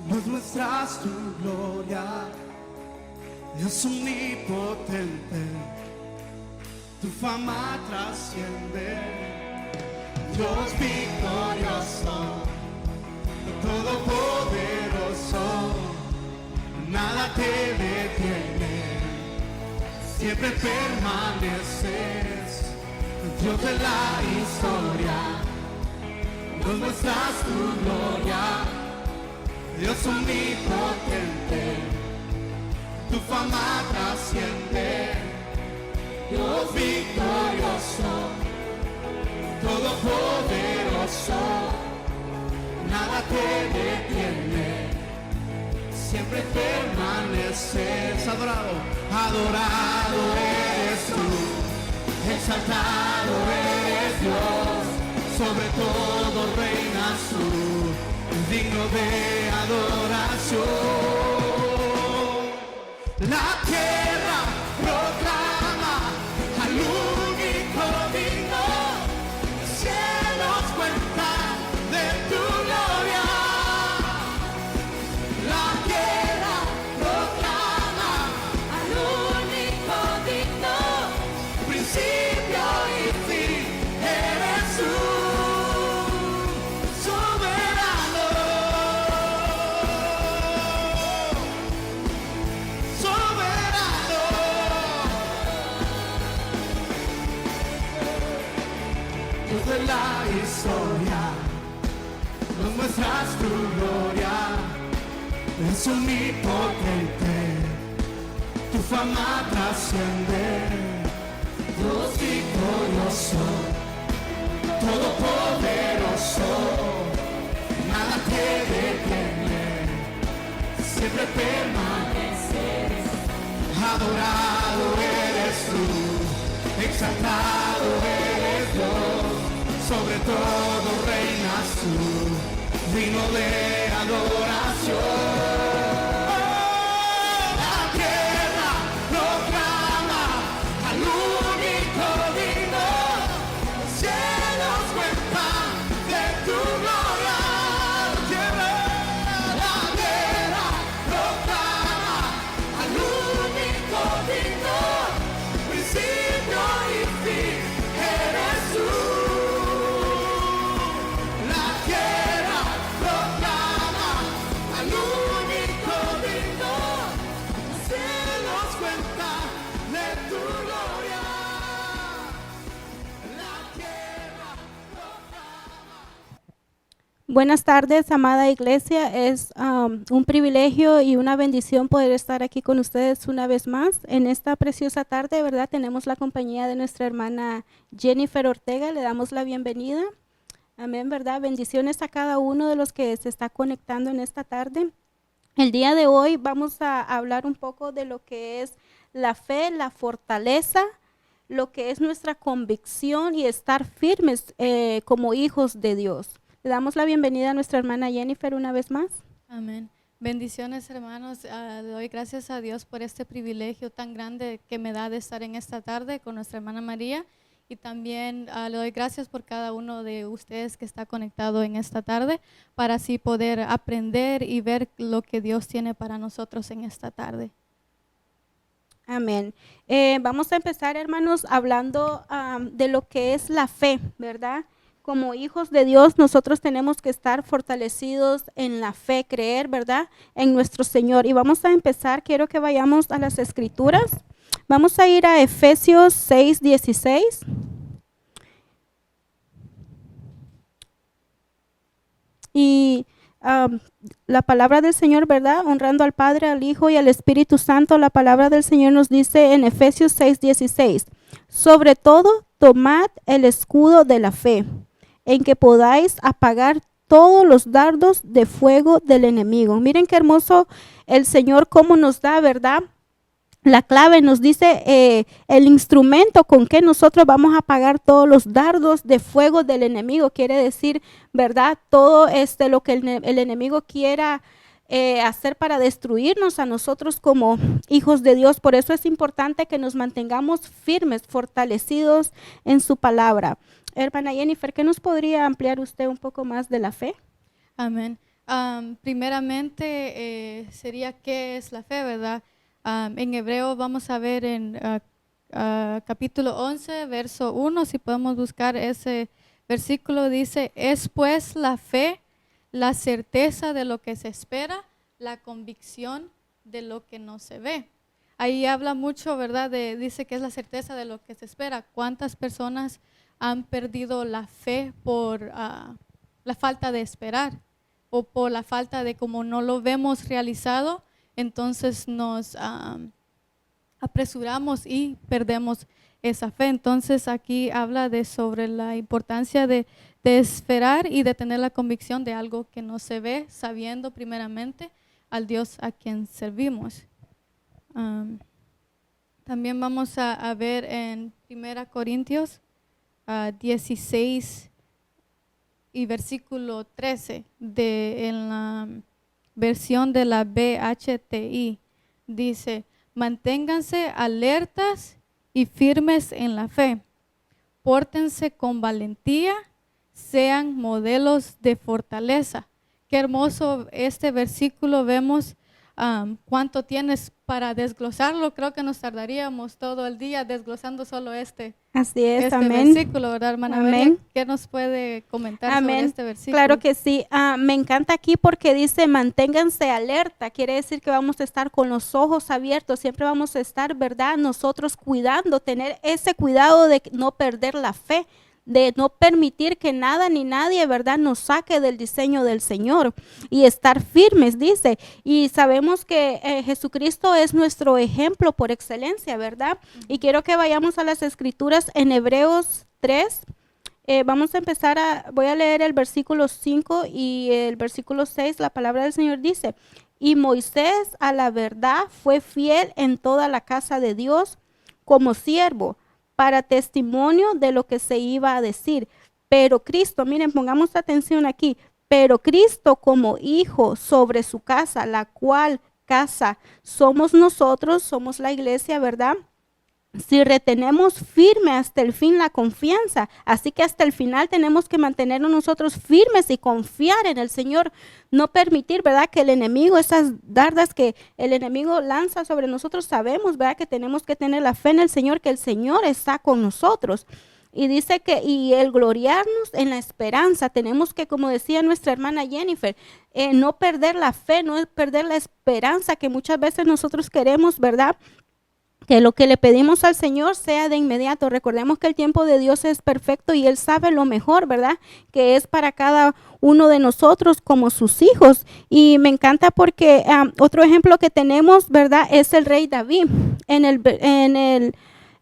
nos muestras tu gloria, Dios omnipotente, tu fama trasciende, Dios victorioso, todopoderoso, nada te detiene, siempre permaneces, Dios de la historia, nos muestras tu gloria, Dios omnipotente, tu fama trasciende, Dios victorioso, todopoderoso, nada te detiene, siempre permaneces. Adorado, adorado eres tú, exaltado eres Dios, sobre todo reinas tú, digno de adoración. La tierra proclama al único digno, los cielos cuentan de tu gloria. La tierra proclama al único digno, principio y fin, eres tú, soberano, soberano. Dios de la historia, nos muestras tu gloria, es omnipotente, tu fama trasciende, Dios victorioso, todopoderoso, nada te detiene, siempre permaneces, adorado eres tú, exaltado eres Dios, sobre todo reinas tú, digno de adoración. La tierra proclama al único digno, los cielos cuentan de tu gloria. La tierra proclama al único digno, principio y fin, eres tú. La tierra proclama al único digno, los cielos cuentan de tu gloria. La tierra proclama. Buenas tardes, amada iglesia. Es un privilegio y una bendición poder estar aquí con ustedes una vez más. En esta preciosa tarde, ¿verdad? Tenemos la compañía de nuestra hermana Jennifer Ortega. Le damos la bienvenida. Amén, ¿verdad? Bendiciones a cada uno de los que se está conectando en esta tarde. El día de hoy vamos a hablar un poco de lo que es la fe, la fortaleza, lo que es nuestra convicción y estar firmes como hijos de Dios. Le damos la bienvenida a nuestra hermana Jennifer una vez más. Amén. Bendiciones, hermanos. Le doy gracias a Dios por este privilegio tan grande que me da de estar en esta tarde con nuestra hermana María. Y también le doy gracias por cada uno de ustedes que está conectado en esta tarde para así poder aprender y ver lo que Dios tiene para nosotros en esta tarde. Amén. Vamos a empezar, hermanos, hablando de lo que es la fe, ¿verdad? Como hijos de Dios, nosotros tenemos que estar fortalecidos en la fe, creer, ¿verdad? En nuestro Señor. Y vamos a empezar, quiero que vayamos a las Escrituras. Vamos a ir a Efesios 6:16. Y la palabra del Señor, ¿verdad? Honrando al Padre, al Hijo y al Espíritu Santo, la palabra del Señor nos dice en Efesios 6:16, sobre todo, tomad el escudo de la fe, en que podáis apagar todos los dardos de fuego del enemigo. Miren qué hermoso el Señor cómo nos da, ¿verdad? La clave nos dice el instrumento con que nosotros vamos a apagar todos los dardos de fuego del enemigo. Quiere decir, ¿verdad? Todo lo que el enemigo quiera hacer para destruirnos a nosotros como hijos de Dios. Por eso es importante que nos mantengamos firmes, fortalecidos en su palabra. Hermana Jennifer, ¿qué nos podría ampliar usted un poco más de la fe? Amén. Primeramente sería qué es la fe, ¿verdad? En hebreo vamos a ver en capítulo 11, verso 1, si podemos buscar ese versículo, dice, es pues la fe, la certeza de lo que se espera, la convicción de lo que no se ve. Ahí habla mucho, ¿verdad? Dice que es la certeza de lo que se espera. ¿Cuántas personas han perdido la fe por la falta de esperar o por la falta de como no lo vemos realizado? Entonces nos apresuramos y perdemos esa fe. Entonces aquí habla sobre la importancia de esperar y de tener la convicción de algo que no se ve, sabiendo primeramente al Dios a quien servimos. También vamos a ver en 1 Corintios 16 y versículo 13 en la versión de la BHTI. Dice, manténganse alertas y firmes en la fe. Pórtense con valentía, sean modelos de fortaleza. Qué hermoso este versículo. Vemos cuánto tienes para desglosarlo. Creo que nos tardaríamos todo el día desglosando solo Así es, este amén. versículo, ¿verdad, hermana Amén. María? ¿Qué nos puede comentar sobre Amén. este versículo? Claro que sí. Me encanta aquí porque dice manténganse alerta. Quiere decir que vamos a estar con los ojos abiertos. Siempre vamos a estar, ¿verdad? Nosotros cuidando, tener ese cuidado de no perder la fe, de no permitir que nada ni nadie, ¿verdad?, nos saque del diseño del Señor y estar firmes, dice. Y sabemos que Jesucristo es nuestro ejemplo por excelencia, ¿verdad? Y quiero que vayamos a las escrituras en Hebreos 3. Vamos a empezar voy a leer el versículo 5 y el versículo 6. La palabra del Señor dice, y Moisés a la verdad fue fiel en toda la casa de Dios como siervo, para testimonio de lo que se iba a decir. Pero Cristo, miren, pongamos atención aquí, pero Cristo como hijo sobre su casa, la cual casa somos nosotros, somos la iglesia, ¿verdad? Si retenemos firme hasta el fin la confianza, así que hasta el final tenemos que mantenernos nosotros firmes y confiar en el Señor, no permitir, ¿verdad?, que el enemigo, esas dardas que el enemigo lanza sobre nosotros, sabemos, ¿verdad?, que tenemos que tener la fe en el Señor, que el Señor está con nosotros. Y dice que, y el gloriarnos en la esperanza, tenemos que, como decía nuestra hermana Jennifer, no perder la fe, no perder la esperanza que muchas veces nosotros queremos, ¿verdad?, que lo que le pedimos al Señor sea de inmediato. Recordemos que el tiempo de Dios es perfecto y Él sabe lo mejor, ¿verdad?, que es para cada uno de nosotros como sus hijos. Y me encanta porque otro ejemplo que tenemos, ¿verdad?, es el rey David.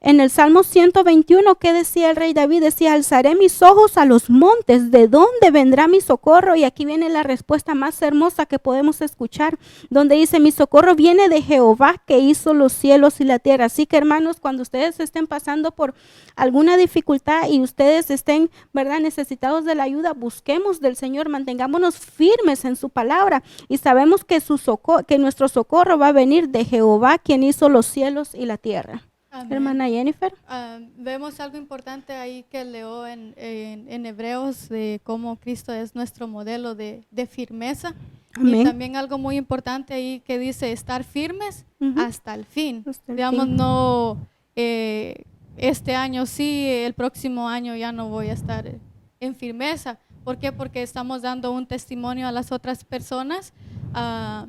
En el Salmo 121, ¿qué decía el rey David? Decía, alzaré mis ojos a los montes, ¿de dónde vendrá mi socorro? Y aquí viene la respuesta más hermosa que podemos escuchar, donde dice, mi socorro viene de Jehová que hizo los cielos y la tierra. Así que, hermanos, cuando ustedes estén pasando por alguna dificultad y ustedes estén, ¿verdad?, necesitados de la ayuda, busquemos del Señor, mantengámonos firmes en su palabra y sabemos que que nuestro socorro va a venir de Jehová quien hizo los cielos y la tierra. Amén. Hermana Jennifer. Vemos algo importante ahí que leo en Hebreos de cómo Cristo es nuestro modelo de firmeza. Amén. Y también algo muy importante ahí que dice estar firmes hasta el fin. Hasta el Digamos, fin. no este año sí, el próximo año ya no voy a estar en firmeza. ¿Por qué? Porque estamos dando un testimonio a las otras personas a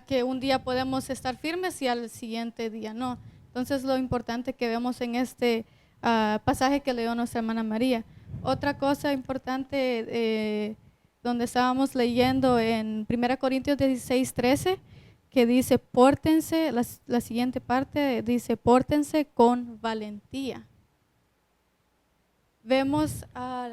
que un día podemos estar firmes y al siguiente día no. Entonces, lo importante que vemos en este pasaje que leyó nuestra hermana María. Otra cosa importante donde estábamos leyendo en 1 Corintios 16, 13, que dice, pórtense, la siguiente parte dice, pórtense con valentía. Vemos a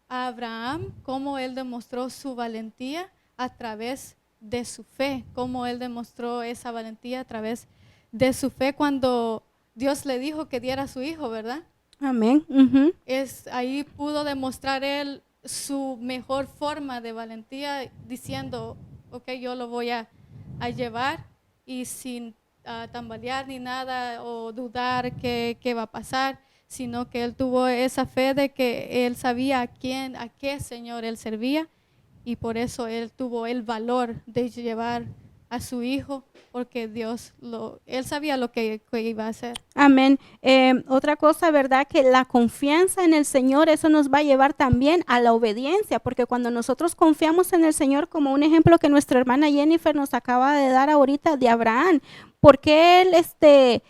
Abraham, cómo él demostró su valentía a través de su fe, cómo él demostró esa valentía a través de su fe cuando Dios le dijo que diera a su hijo, ¿verdad? Amén. Ahí pudo demostrar él su mejor forma de valentía diciendo, ok, yo lo voy a llevar y sin tambalear ni nada o dudar qué va a pasar, sino que él tuvo esa fe de que él sabía a qué Señor él servía y por eso él tuvo el valor de llevar a su hijo, porque él sabía lo que iba a hacer. Amén. Otra cosa, ¿verdad? Que la confianza en el Señor, eso nos va a llevar también a la obediencia, porque cuando nosotros confiamos en el Señor, como un ejemplo que nuestra hermana Jennifer nos acaba de dar ahorita de Abraham, porque él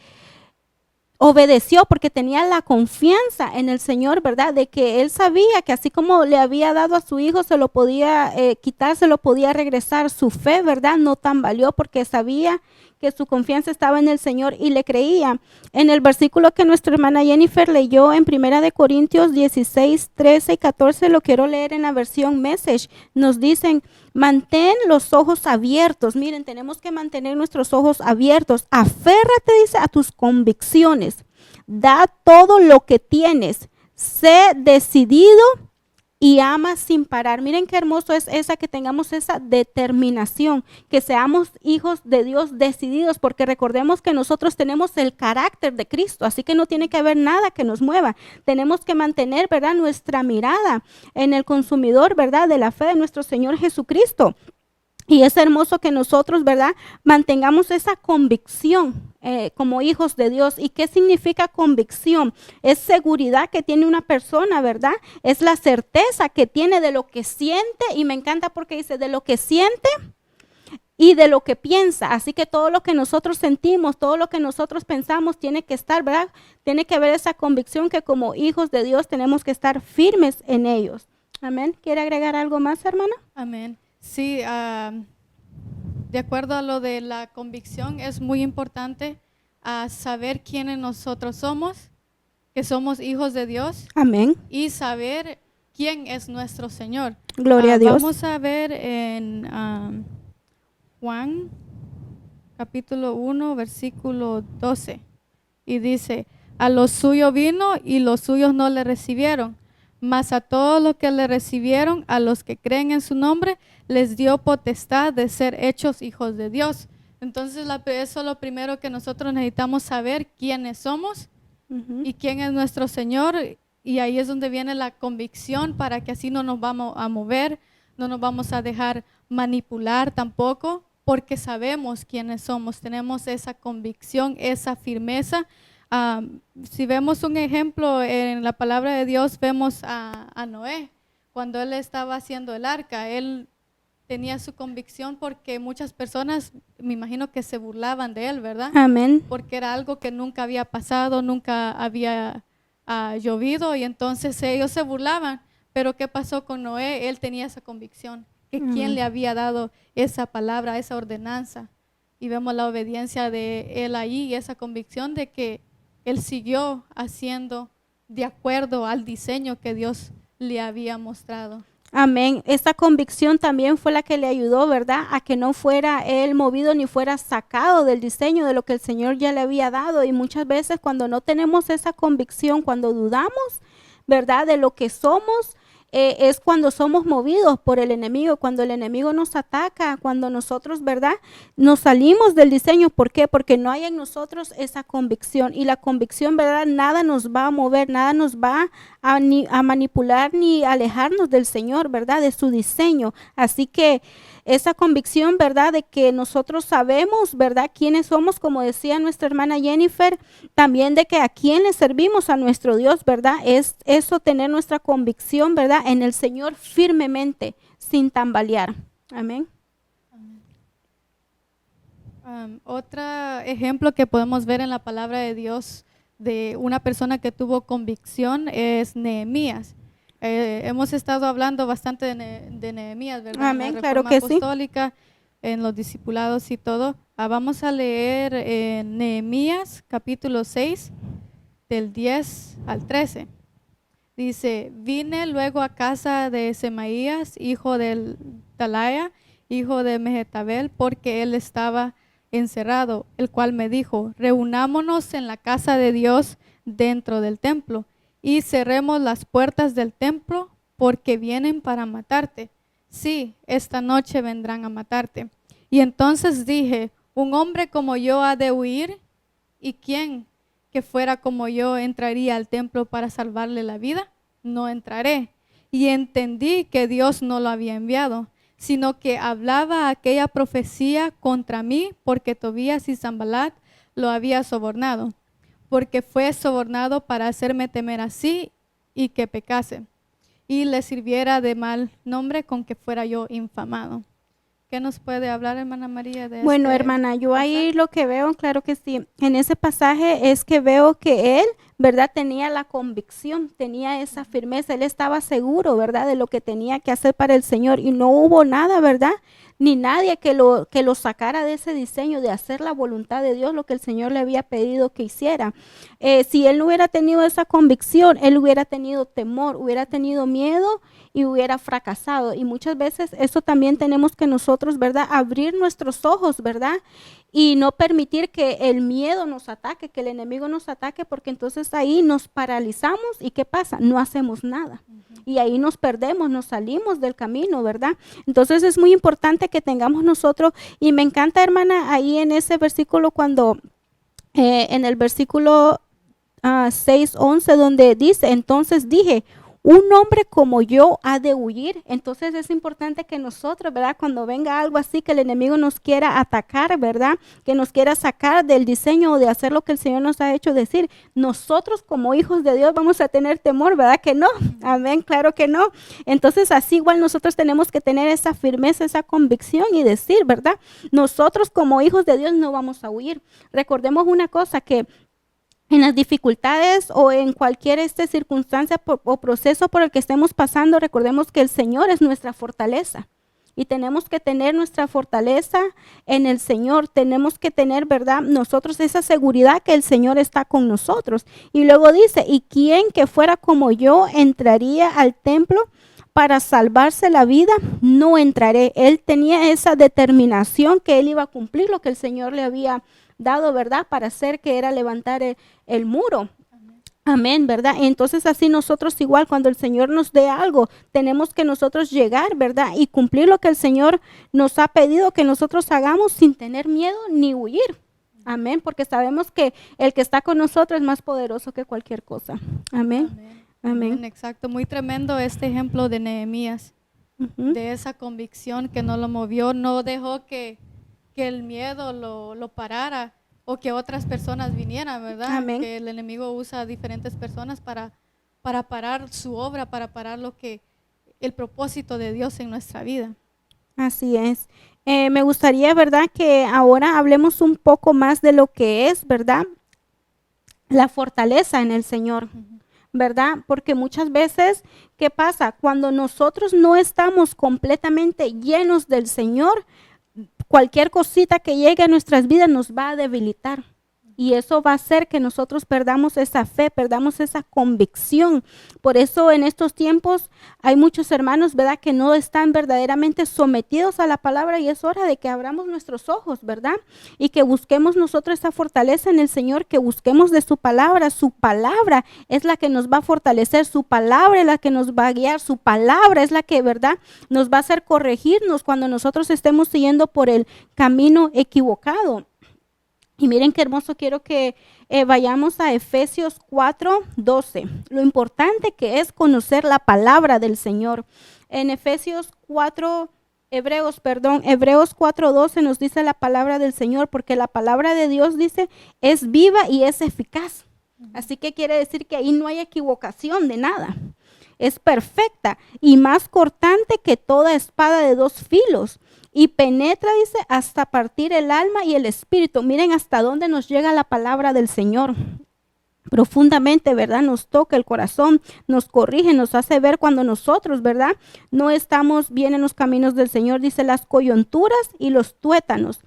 obedeció porque tenía la confianza en el Señor, ¿verdad? De que él sabía que así como le había dado a su hijo, se lo podía quitar, se lo podía regresar. Su fe, ¿verdad? No tambaleó porque sabía que su confianza estaba en el Señor y le creía. En el versículo que nuestra hermana Jennifer leyó en 1 Corintios 16, 13 y 14, lo quiero leer en la versión Message. Nos dicen, mantén los ojos abiertos. Miren, tenemos que mantener nuestros ojos abiertos. Aférrate, dice, a tus convicciones. Da todo lo que tienes. Sé decidido y ama sin parar. Miren qué hermoso es esa, que tengamos esa determinación, que seamos hijos de Dios decididos, porque recordemos que nosotros tenemos el carácter de Cristo, así que no tiene que haber nada que nos mueva. Tenemos que mantener, ¿verdad?, nuestra mirada en el consumidor, ¿verdad?, de la fe de nuestro Señor Jesucristo. Y es hermoso que nosotros, ¿verdad?, mantengamos esa convicción como hijos de Dios. ¿Y qué significa convicción? Es seguridad que tiene una persona, ¿verdad? Es la certeza que tiene de lo que siente, y me encanta porque dice de lo que siente y de lo que piensa. Así que todo lo que nosotros sentimos, todo lo que nosotros pensamos tiene que estar, ¿verdad? Tiene que haber esa convicción que como hijos de Dios tenemos que estar firmes en ellos. Amén. ¿Quiere agregar algo más, hermana? Amén. Sí, de acuerdo a lo de la convicción, es muy importante saber quiénes nosotros somos, que somos hijos de Dios, Amén. y saber quién es nuestro Señor. Gloria a Dios. Vamos a ver en Juan capítulo 1, versículo 12. Y dice, a los suyos vino y los suyos no le recibieron, mas a todos los que le recibieron, a los que creen en su nombre, les dio potestad de ser hechos hijos de Dios. Entonces eso es lo primero que nosotros necesitamos saber, quiénes somos y quién es nuestro Señor. Y ahí es donde viene la convicción, para que así no nos vamos a mover, no nos vamos a dejar manipular tampoco, porque sabemos quiénes somos, tenemos esa convicción, esa firmeza. Si vemos un ejemplo en la palabra de Dios, vemos a Noé, cuando él estaba haciendo el arca. Él tenía su convicción porque muchas personas, me imagino que se burlaban de él, ¿verdad? Amén. Porque era algo que nunca había pasado, nunca había llovido, y entonces ellos se burlaban. Pero ¿qué pasó con Noé? Él tenía esa convicción, que quién le había dado esa palabra, esa ordenanza. Y vemos la obediencia de él ahí, y esa convicción de que él siguió haciendo de acuerdo al diseño que Dios le había mostrado. Amén. Esa convicción también fue la que le ayudó, ¿verdad?, a que no fuera él movido ni fuera sacado del diseño de lo que el Señor ya le había dado. Y muchas veces cuando no tenemos esa convicción, cuando dudamos, ¿verdad?, de lo que somos, es cuando somos movidos por el enemigo, cuando el enemigo nos ataca, cuando nosotros, ¿verdad?, nos salimos del diseño. ¿Por qué? Porque no hay en nosotros esa convicción. Y la convicción, ¿verdad?, nada nos va a mover, nada nos va a manipular ni alejarnos del Señor, ¿verdad?, de su diseño. Así que esa convicción, ¿verdad?, de que nosotros sabemos, ¿verdad?, quiénes somos, como decía nuestra hermana Jennifer, también de que a quién le servimos, a nuestro Dios, ¿verdad? Es eso, tener nuestra convicción, ¿verdad?, en el Señor firmemente, sin tambalear. Amén. Otro ejemplo que podemos ver en la palabra de Dios de una persona que tuvo convicción es Nehemías. Hemos estado hablando bastante de Nehemías, ¿verdad? Amén, En la claro Reforma que sí. Apostólica, en los discipulados y todo. Vamos a leer Nehemías capítulo 6, del 10 al 13. Dice, vine luego a casa de Semaías, hijo de Talaya, hijo de Mehetabel, porque él estaba encerrado, el cual me dijo, reunámonos en la casa de Dios dentro del templo, y cerremos las puertas del templo, porque vienen para matarte. Sí, esta noche vendrán a matarte. Y entonces dije, un hombre como yo ha de huir, ¿y quién que fuera como yo entraría al templo para salvarle la vida? No entraré. y entendí que Dios no lo había enviado, sino que hablaba aquella profecía contra mí porque Tobías y Sanballat lo había sobornado, porque fue sobornado para hacerme temer así y que pecase, y le sirviera de mal nombre con que fuera yo infamado. ¿Qué nos puede hablar, hermana María, de Bueno, este hermana, yo ahí pasaje? lo que veo, claro que sí, en ese pasaje es que veo que él, ¿verdad? Tenía la convicción, tenía esa firmeza, él estaba seguro, ¿verdad? De lo que tenía que hacer para el Señor y no hubo nada, ¿verdad? Ni nadie que lo sacara de ese diseño de hacer la voluntad de Dios, lo que el Señor le había pedido que hiciera. Si él no hubiera tenido esa convicción, él hubiera tenido temor, hubiera tenido miedo y hubiera fracasado. Y muchas veces eso también tenemos que nosotros, ¿verdad? Abrir nuestros ojos, ¿verdad? Y no permitir que el miedo nos ataque, que el enemigo nos ataque, porque entonces ahí nos paralizamos y ¿qué pasa? No hacemos nada. Y ahí nos perdemos, nos salimos del camino, ¿verdad? Entonces es muy importante que tengamos nosotros, y me encanta, hermana, ahí en ese versículo cuando, en el versículo 6:11, donde dice, entonces dije, un hombre como yo ha de huir. Entonces es importante que nosotros, ¿verdad? Cuando venga algo así, que el enemigo nos quiera atacar, ¿verdad? Que nos quiera sacar del diseño o de hacer lo que el Señor nos ha hecho decir, nosotros como hijos de Dios vamos a tener temor, ¿verdad que no? Amén, claro que no. Entonces así igual nosotros tenemos que tener esa firmeza, esa convicción y decir, ¿verdad? Nosotros como hijos de Dios no vamos a huir. Recordemos una cosa, que en las dificultades o en cualquier circunstancia o proceso por el que estemos pasando, recordemos que el Señor es nuestra fortaleza. Y tenemos que tener nuestra fortaleza en el Señor. Tenemos que tener, ¿verdad? Nosotros esa seguridad que el Señor está con nosotros. Y luego dice, ¿y quién que fuera como yo entraría al templo para salvarse la vida? No entraré. Él tenía esa determinación que él iba a cumplir lo que el Señor le había dado, ¿verdad? Para hacer, que era levantar el muro. Amén, ¿verdad? Entonces así nosotros igual, cuando el Señor nos dé algo, tenemos que nosotros llegar, ¿verdad? Y cumplir lo que el Señor nos ha pedido que nosotros hagamos sin tener miedo ni huir. Amén, porque sabemos que el que está con nosotros es más poderoso que cualquier cosa. Amén. Amén. Amén. Amén, exacto. Muy tremendo este ejemplo de Nehemías, Ujú. de esa convicción que no lo movió, no dejó que el miedo lo parara o que otras personas vinieran, ¿verdad? Amén. Que el enemigo usa a diferentes personas para parar su obra, para parar el propósito de Dios en nuestra vida. Así es. Me gustaría, ¿verdad? Que ahora hablemos un poco más de lo que es, ¿verdad? La fortaleza en el Señor. ¿Verdad? Porque muchas veces, ¿qué pasa? Cuando nosotros no estamos completamente llenos del Señor, cualquier cosita que llegue a nuestras vidas nos va a debilitar. Y eso va a hacer que nosotros perdamos esa fe, perdamos esa convicción. Por eso en estos tiempos hay muchos hermanos, ¿verdad?, que no están verdaderamente sometidos a la palabra, y es hora de que abramos nuestros ojos, ¿verdad? Y que busquemos nosotros esa fortaleza en el Señor, que busquemos de su palabra. Su palabra es la que nos va a fortalecer, su palabra es la que nos va a guiar, su palabra es la que, ¿verdad?, nos va a hacer corregirnos cuando nosotros estemos siguiendo por el camino equivocado. Y miren qué hermoso, quiero que vayamos a Efesios 4:12. Lo importante que es conocer la palabra del Señor. En Efesios 4, Hebreos 4:12 nos dice la palabra del Señor, porque la palabra de Dios dice es viva y es eficaz. Así que quiere decir que ahí no hay equivocación de nada. Es perfecta y más cortante que toda espada de dos filos, y penetra, dice, hasta partir el alma y el espíritu. Miren hasta dónde nos llega la palabra del Señor. Profundamente, ¿verdad? Nos toca el corazón, nos corrige, nos hace ver cuando nosotros, ¿verdad?, no estamos bien en los caminos del Señor. Dice las coyunturas y los tuétanos,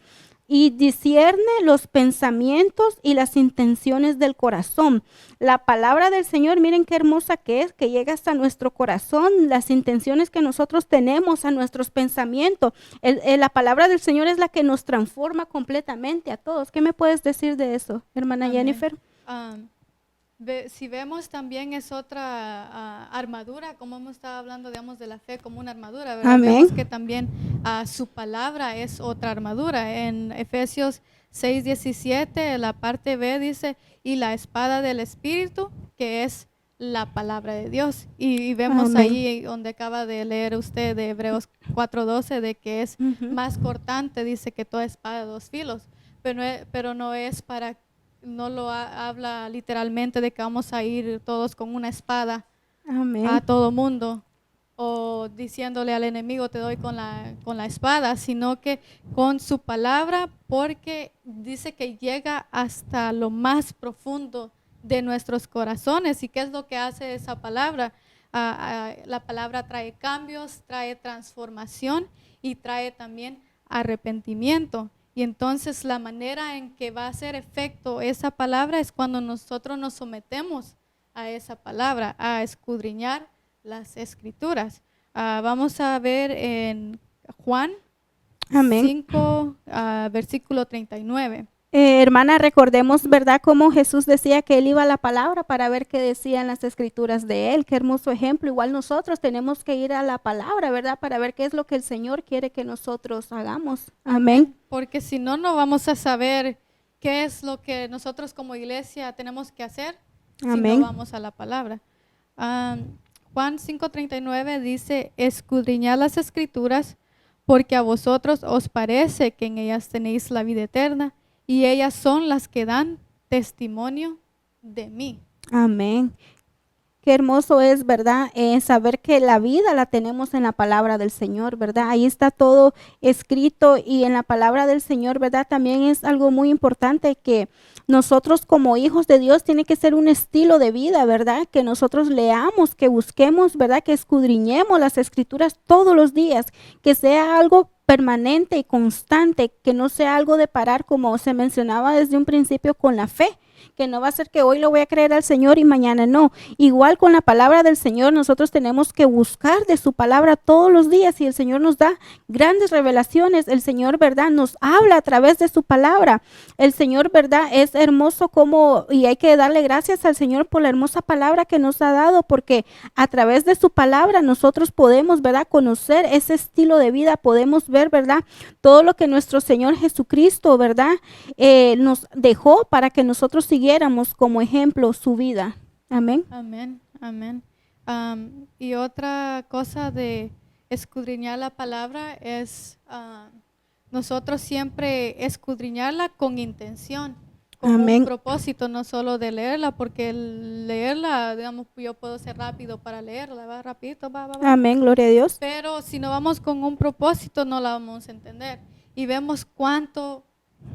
y discierne los pensamientos y las intenciones del corazón. La palabra del Señor, miren qué hermosa que es, que llega hasta nuestro corazón, las intenciones que nosotros tenemos, a nuestros pensamientos. La palabra del Señor es la que nos transforma completamente a todos. ¿Qué me puedes decir de eso, hermana Amén. Jennifer? Si vemos también es otra armadura, como hemos estado hablando, digamos, de la fe como una armadura, ¿verdad? Amén. Vemos que también su palabra es otra armadura. En Efesios 6:17, la parte B dice, y la espada del Espíritu, que es la palabra de Dios. Y vemos Amén. ahí donde acaba de leer usted de Hebreos 4:12 de que es Ujú. más cortante, dice que toda espada de dos filos, pero no es para, no lo habla literalmente de que vamos a ir todos con una espada Amén. a todo mundo o diciéndole al enemigo te doy con la espada, sino que con su palabra, porque dice que llega hasta lo más profundo de nuestros corazones. ¿Y qué es lo que hace esa palabra? La palabra trae cambios, trae transformación y trae también arrepentimiento. Y entonces la manera en que va a hacer efecto esa palabra es cuando nosotros nos sometemos a esa palabra, a escudriñar las escrituras. Vamos a ver en Juan Amén. 5, versículo 39. Hermana, recordemos, ¿verdad?, cómo Jesús decía que Él iba a la palabra para ver qué decían las escrituras de Él. Qué hermoso ejemplo. Igual nosotros tenemos que ir a la palabra, ¿verdad?, para ver qué es lo que el Señor quiere que nosotros hagamos. Amén. Porque si no, no vamos a saber qué es lo que nosotros como iglesia tenemos que hacer si Amén. no vamos a la palabra. Juan 5:39 dice, escudriñad las escrituras porque a vosotros os parece que en ellas tenéis la vida eterna y ellas son las que dan testimonio de mí. Amén. Qué hermoso es, ¿verdad? Saber que la vida la tenemos en la palabra del Señor, ¿verdad? Ahí está todo escrito y en la palabra del Señor, ¿verdad? También es algo muy importante que nosotros como hijos de Dios tiene que ser un estilo de vida, ¿verdad? Que nosotros leamos, que busquemos, ¿verdad? Que escudriñemos las escrituras todos los días, que sea algo permanente y constante, que no sea algo de parar como se mencionaba desde un principio con la fe, que no va a ser que hoy lo voy a creer al Señor y mañana no. Igual con la palabra del Señor, nosotros tenemos que buscar de su palabra todos los días y el Señor nos da grandes revelaciones. El Señor, ¿verdad?, nos habla a través de su palabra. El Señor, ¿verdad?, es hermoso como, y hay que darle gracias al Señor por la hermosa palabra que nos ha dado, porque a través de su palabra nosotros podemos, ¿verdad?, conocer ese estilo de vida, podemos ver, ¿verdad?, todo lo que nuestro Señor Jesucristo, ¿verdad?, nos dejó para que nosotros siguiéramos como ejemplo su vida. Amén. Amén, amén. Y otra cosa de escudriñar la palabra es nosotros siempre escudriñarla con intención, con Amén. un propósito, no solo de leerla, porque el leerla, digamos, yo puedo ser rápido para leerla, va rapidito, va. Amén, gloria a Dios. Pero si no vamos con un propósito, no la vamos a entender. Y vemos cuánto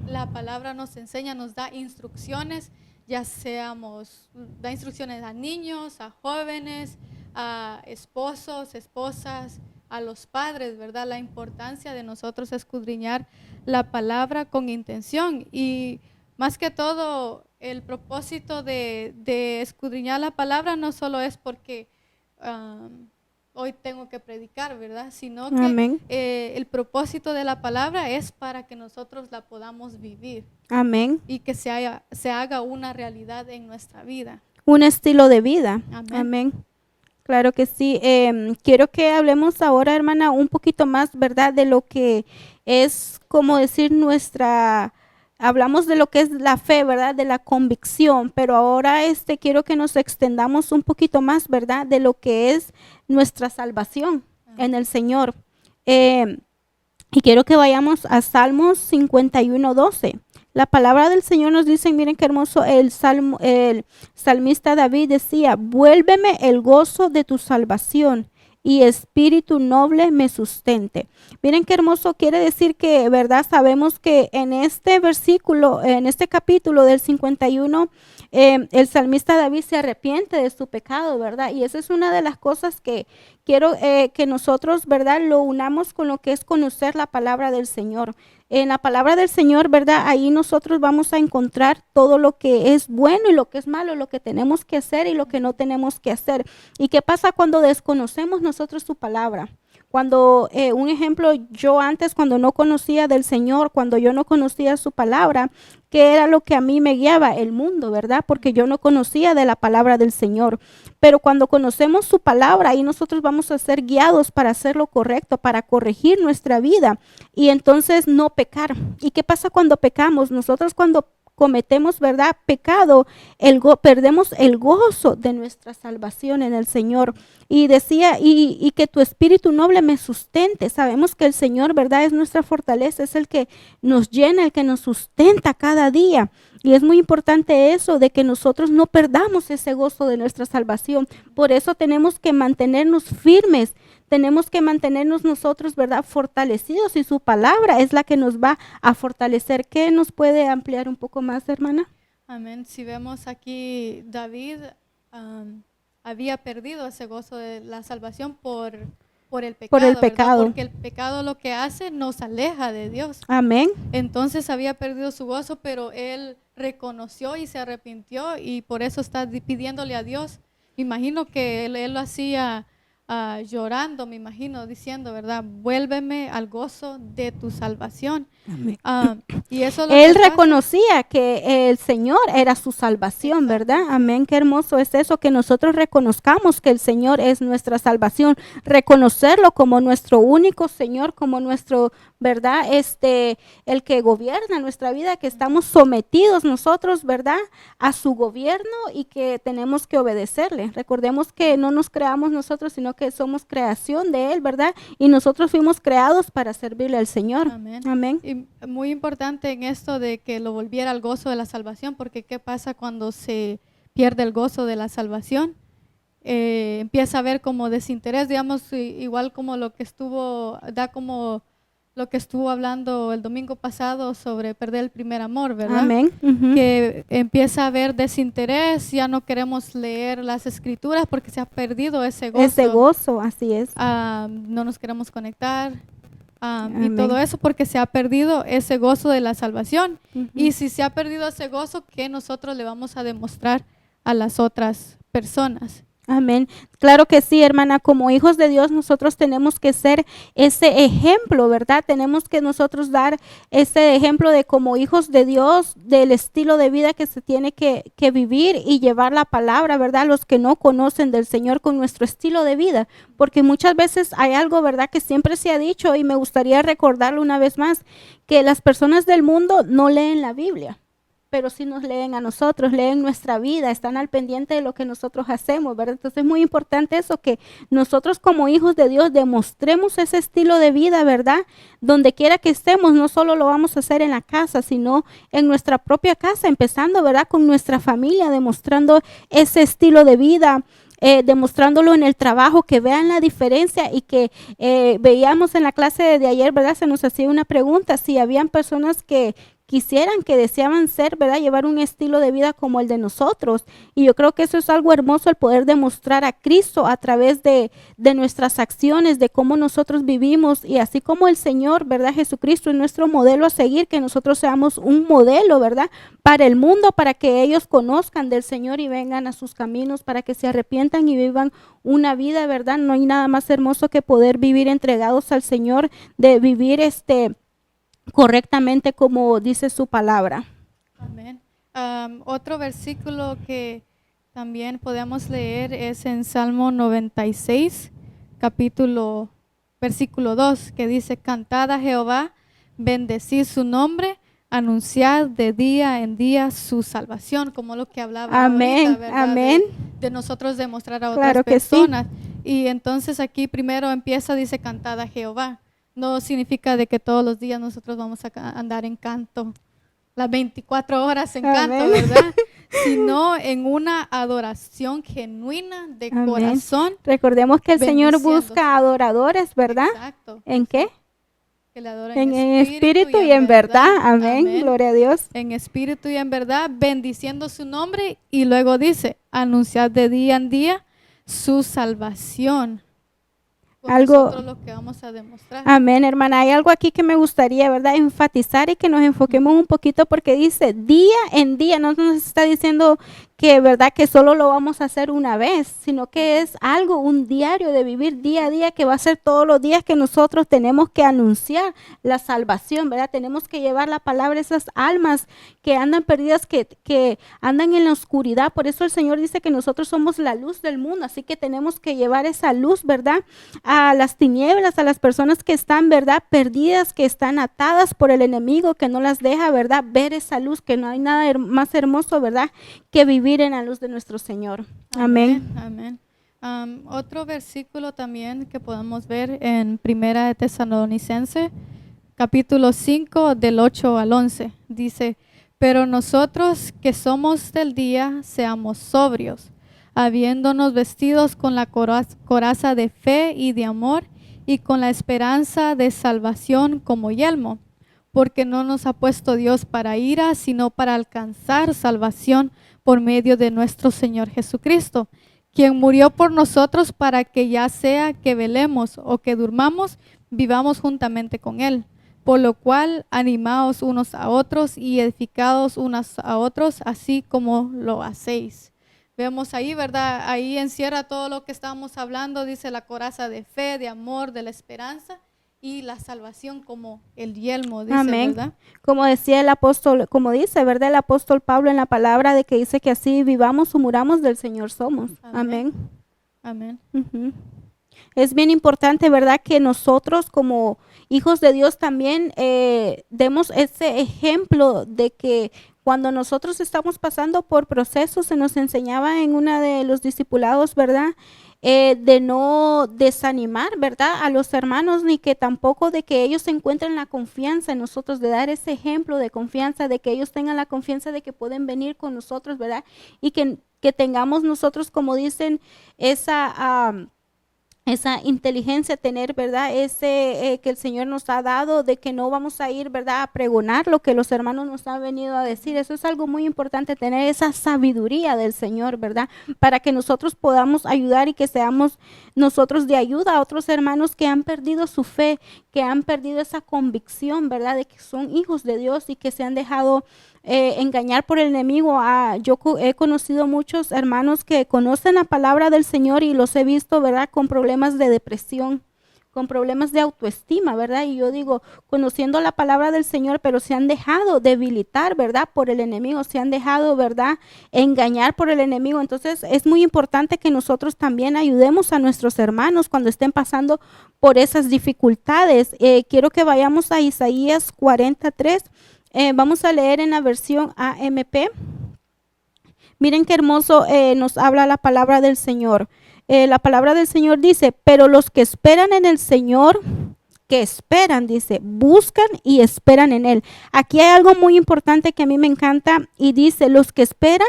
la palabra nos enseña, nos da instrucciones, da instrucciones a niños, a jóvenes, a esposos, esposas, a los padres, ¿verdad? La importancia de nosotros escudriñar la palabra con intención. Y más que todo, el propósito de escudriñar la palabra no solo es porque hoy tengo que predicar, ¿verdad? Sino que Amén. el propósito de la palabra es para que nosotros la podamos vivir Amén. y que se haga una realidad en nuestra vida. Un estilo de vida. Amén. Amén. Claro que sí. Quiero que hablemos ahora, hermana, un poquito más, ¿verdad?, de lo que es, como decir, hablamos de lo que es la fe, ¿verdad?, de la convicción, pero ahora quiero que nos extendamos un poquito más, ¿verdad?, de lo que es nuestra salvación en el Señor. Y quiero que vayamos a Salmos 51:12. La palabra del Señor nos dice, miren qué hermoso, el salmista David decía, vuélveme el gozo de tu salvación y espíritu noble me sustente. Miren qué hermoso, quiere decir que, ¿verdad? Sabemos que en este versículo, en este capítulo del 51, el salmista David se arrepiente de su pecado, ¿verdad? Y esa es una de las cosas que quiero que nosotros, ¿verdad?, lo unamos con lo que es conocer la palabra del Señor. En la palabra del Señor, ¿verdad?, ahí nosotros vamos a encontrar todo lo que es bueno y lo que es malo, lo que tenemos que hacer y lo que no tenemos que hacer. ¿Y qué pasa cuando desconocemos nosotros su palabra? Cuando, un ejemplo, yo antes cuando no conocía del Señor, cuando yo no conocía su palabra, ¿qué era lo que a mí me guiaba? El mundo, ¿verdad? Porque yo no conocía de la palabra del Señor. Pero cuando conocemos su palabra, ahí nosotros vamos a ser guiados para hacer lo correcto, para corregir nuestra vida y entonces no pecar. ¿Y qué pasa cuando pecamos? Nosotros cuando cometemos, ¿verdad?, pecado, perdemos el gozo de nuestra salvación en el Señor. Y decía, y que tu espíritu noble me sustente. Sabemos que el Señor, ¿verdad?, es nuestra fortaleza, es el que nos llena, el que nos sustenta cada día. Y es muy importante eso, de que nosotros no perdamos ese gozo de nuestra salvación. Por eso tenemos que mantenernos firmes, tenemos que mantenernos nosotros, ¿verdad?, fortalecidos, y su palabra es la que nos va a fortalecer. ¿Qué nos puede ampliar un poco más, hermana? Amén. Si vemos aquí, David había perdido ese gozo de la salvación por el pecado, Por el ¿verdad? pecado. Porque el pecado lo que hace nos aleja de Dios. Amén. Entonces había perdido su gozo, pero él reconoció y se arrepintió, y por eso está pidiéndole a Dios. Me imagino que él lo hacía llorando, me imagino, diciendo, ¿verdad? Vuélveme al gozo de tu salvación. Amén. Y eso es lo Él que pasa. reconocía que el Señor era su salvación, Exacto. ¿verdad? Amén, qué hermoso es eso, que nosotros reconozcamos que el Señor es nuestra salvación, reconocerlo como nuestro único Señor, como nuestro, ¿verdad? El que gobierna nuestra vida, que estamos sometidos nosotros, ¿verdad?, a su gobierno, y que tenemos que obedecerle. Recordemos que no nos creamos nosotros, sino que somos creación de Él, ¿verdad? Y nosotros fuimos creados para servirle al Señor. Amén. Amén. Y muy importante en esto de que lo volviera al gozo de la salvación, porque ¿qué pasa cuando se pierde el gozo de la salvación? Empieza a haber como desinterés, digamos, igual como lo que estuvo hablando el domingo pasado sobre perder el primer amor, ¿verdad? Amén. Ujú. Que empieza a haber desinterés, ya no queremos leer las escrituras porque se ha perdido ese gozo. Ese gozo, así es. No nos queremos conectar. Y Amén. todo eso porque se ha perdido ese gozo de la salvación. Ujú. Y si se ha perdido ese gozo, ¿qué nosotros le vamos a demostrar a las otras personas? Amén. Claro que sí, hermana. Como hijos de Dios, nosotros tenemos que ser ese ejemplo, ¿verdad? Tenemos que nosotros dar ese ejemplo de, como hijos de Dios, del estilo de vida que se tiene que vivir, y llevar la palabra, ¿verdad?, a los que no conocen del Señor con nuestro estilo de vida. Porque muchas veces hay algo, ¿verdad?, que siempre se ha dicho, y me gustaría recordarlo una vez más, que las personas del mundo no leen la Biblia, pero sí nos leen a nosotros, leen nuestra vida, están al pendiente de lo que nosotros hacemos, ¿verdad? Entonces es muy importante eso, que nosotros como hijos de Dios demostremos ese estilo de vida, ¿verdad? Donde quiera que estemos, no solo lo vamos a hacer en la casa, sino en nuestra propia casa, empezando, ¿verdad?, con nuestra familia, demostrando ese estilo de vida. Demostrándolo en el trabajo, que vean la diferencia, y que veíamos en la clase de ayer, ¿verdad?, se nos hacía una pregunta, si habían personas que quisieran, que deseaban ser, ¿verdad?, llevar un estilo de vida como el de nosotros. Y yo creo que eso es algo hermoso, el poder demostrar a Cristo a través de nuestras acciones, de cómo nosotros vivimos, y así como el Señor, ¿verdad?, Jesucristo es nuestro modelo a seguir, que nosotros seamos un modelo, ¿verdad?, para el mundo, para que ellos conozcan del Señor y vengan a sus caminos, para que se arrepientan y vivan una vida, ¿verdad? No hay nada más hermoso que poder vivir entregados al Señor, de vivir correctamente como dice su palabra. Amén. Otro versículo que también podemos leer es en Salmo 96, versículo 2, que dice: cantad a Jehová, bendecid su nombre, anunciad de día en día su salvación, como lo que hablaba Amén, ahorita, ¿verdad? amén. De nosotros demostrar a otras Claro que sí. personas. Y entonces aquí primero empieza, dice, cantad a Jehová. No significa de que todos los días nosotros vamos a andar en canto, las 24 horas en canto, Amén. ¿verdad? Sino en una adoración genuina de Amén. corazón. Recordemos que el Señor Bendiciendo. busca adoradores, ¿verdad? Exacto. ¿En qué? Que le adoren En espíritu y en verdad. Amén. Gloria a Dios. En espíritu y en verdad, bendiciendo su nombre. Y luego dice, anunciad de día en día su salvación. Con Algo- nosotros lo que vamos a demostrar. Amén, hermana. Hay algo aquí que me gustaría, ¿verdad?, enfatizar, y que nos enfoquemos un poquito, porque dice día en día, no nos está diciendo verdad que solo lo vamos a hacer una vez, sino que es algo, un diario de vivir día a día, que va a ser todos los días que nosotros tenemos que anunciar la salvación, ¿verdad? Tenemos que llevar la palabra a esas almas que andan perdidas, que andan en la oscuridad. Por eso el Señor dice que nosotros somos la luz del mundo, así que tenemos que llevar esa luz, ¿verdad? A las tinieblas, a las personas que están, ¿verdad? Perdidas, que están atadas por el enemigo, que no las deja, ¿verdad? Ver esa luz, que no hay nada más hermoso, ¿verdad? Que vivir en la luz de nuestro Señor. Amén. Amén. Otro versículo también que podemos ver en Primera de Tesalonicense, capítulo 5, del 8 al 11. Dice, pero nosotros que somos del día, seamos sobrios, habiéndonos vestidos con la coraza de fe y de amor, y con la esperanza de salvación como yelmo, porque no nos ha puesto Dios para ira, sino para alcanzar salvación por medio de nuestro Señor Jesucristo, quien murió por nosotros para que ya sea que velemos o que durmamos, vivamos juntamente con Él. Por lo cual, animaos unos a otros y edificados unos a otros, así como lo hacéis. Vemos ahí, ¿verdad? Ahí encierra todo lo que estábamos hablando, dice la coraza de fe, de amor, de la esperanza y la salvación como el yelmo, dice, Amén. ¿verdad? Como decía el apóstol, como dice, ¿verdad? El apóstol Pablo en la palabra de que dice que así vivamos o muramos, del Señor somos. Amén. Amén. Ujú. Es bien importante, ¿verdad? Que nosotros como hijos de Dios también demos ese ejemplo de que cuando nosotros estamos pasando por procesos, se nos enseñaba en una de los discipulados, ¿verdad? De no desanimar, ¿verdad? A los hermanos, ni que tampoco de que ellos encuentren la confianza en nosotros, de dar ese ejemplo de confianza, de que ellos tengan la confianza de que pueden venir con nosotros, ¿verdad? Y que tengamos nosotros, como dicen, esa inteligencia, tener, ¿verdad? Ese que el Señor nos ha dado, de que no vamos a ir, ¿verdad? A pregonar lo que los hermanos nos han venido a decir. Eso es algo muy importante, tener esa sabiduría del Señor, ¿verdad? Para que nosotros podamos ayudar y que seamos nosotros de ayuda a otros hermanos que han perdido su fe, que han perdido esa convicción, ¿verdad? De que son hijos de Dios y que se han dejado engañar por el enemigo. Yo he conocido muchos hermanos que conocen la palabra del Señor y los he visto, ¿verdad? Con problemas de depresión, con problemas de autoestima, ¿verdad? Y yo digo, conociendo la palabra del Señor, pero se han dejado debilitar, ¿verdad? Por el enemigo, se han dejado, ¿verdad? Engañar por el enemigo. Entonces es muy importante que nosotros también ayudemos a nuestros hermanos cuando estén pasando por esas dificultades. Quiero que vayamos a Isaías 43. Vamos a leer en la versión AMP. Miren qué hermoso nos habla la palabra del Señor. La palabra del Señor dice, pero los que esperan en el Señor, que esperan, dice, buscan y esperan en Él. Aquí hay algo muy importante que a mí me encanta y dice, los que esperan,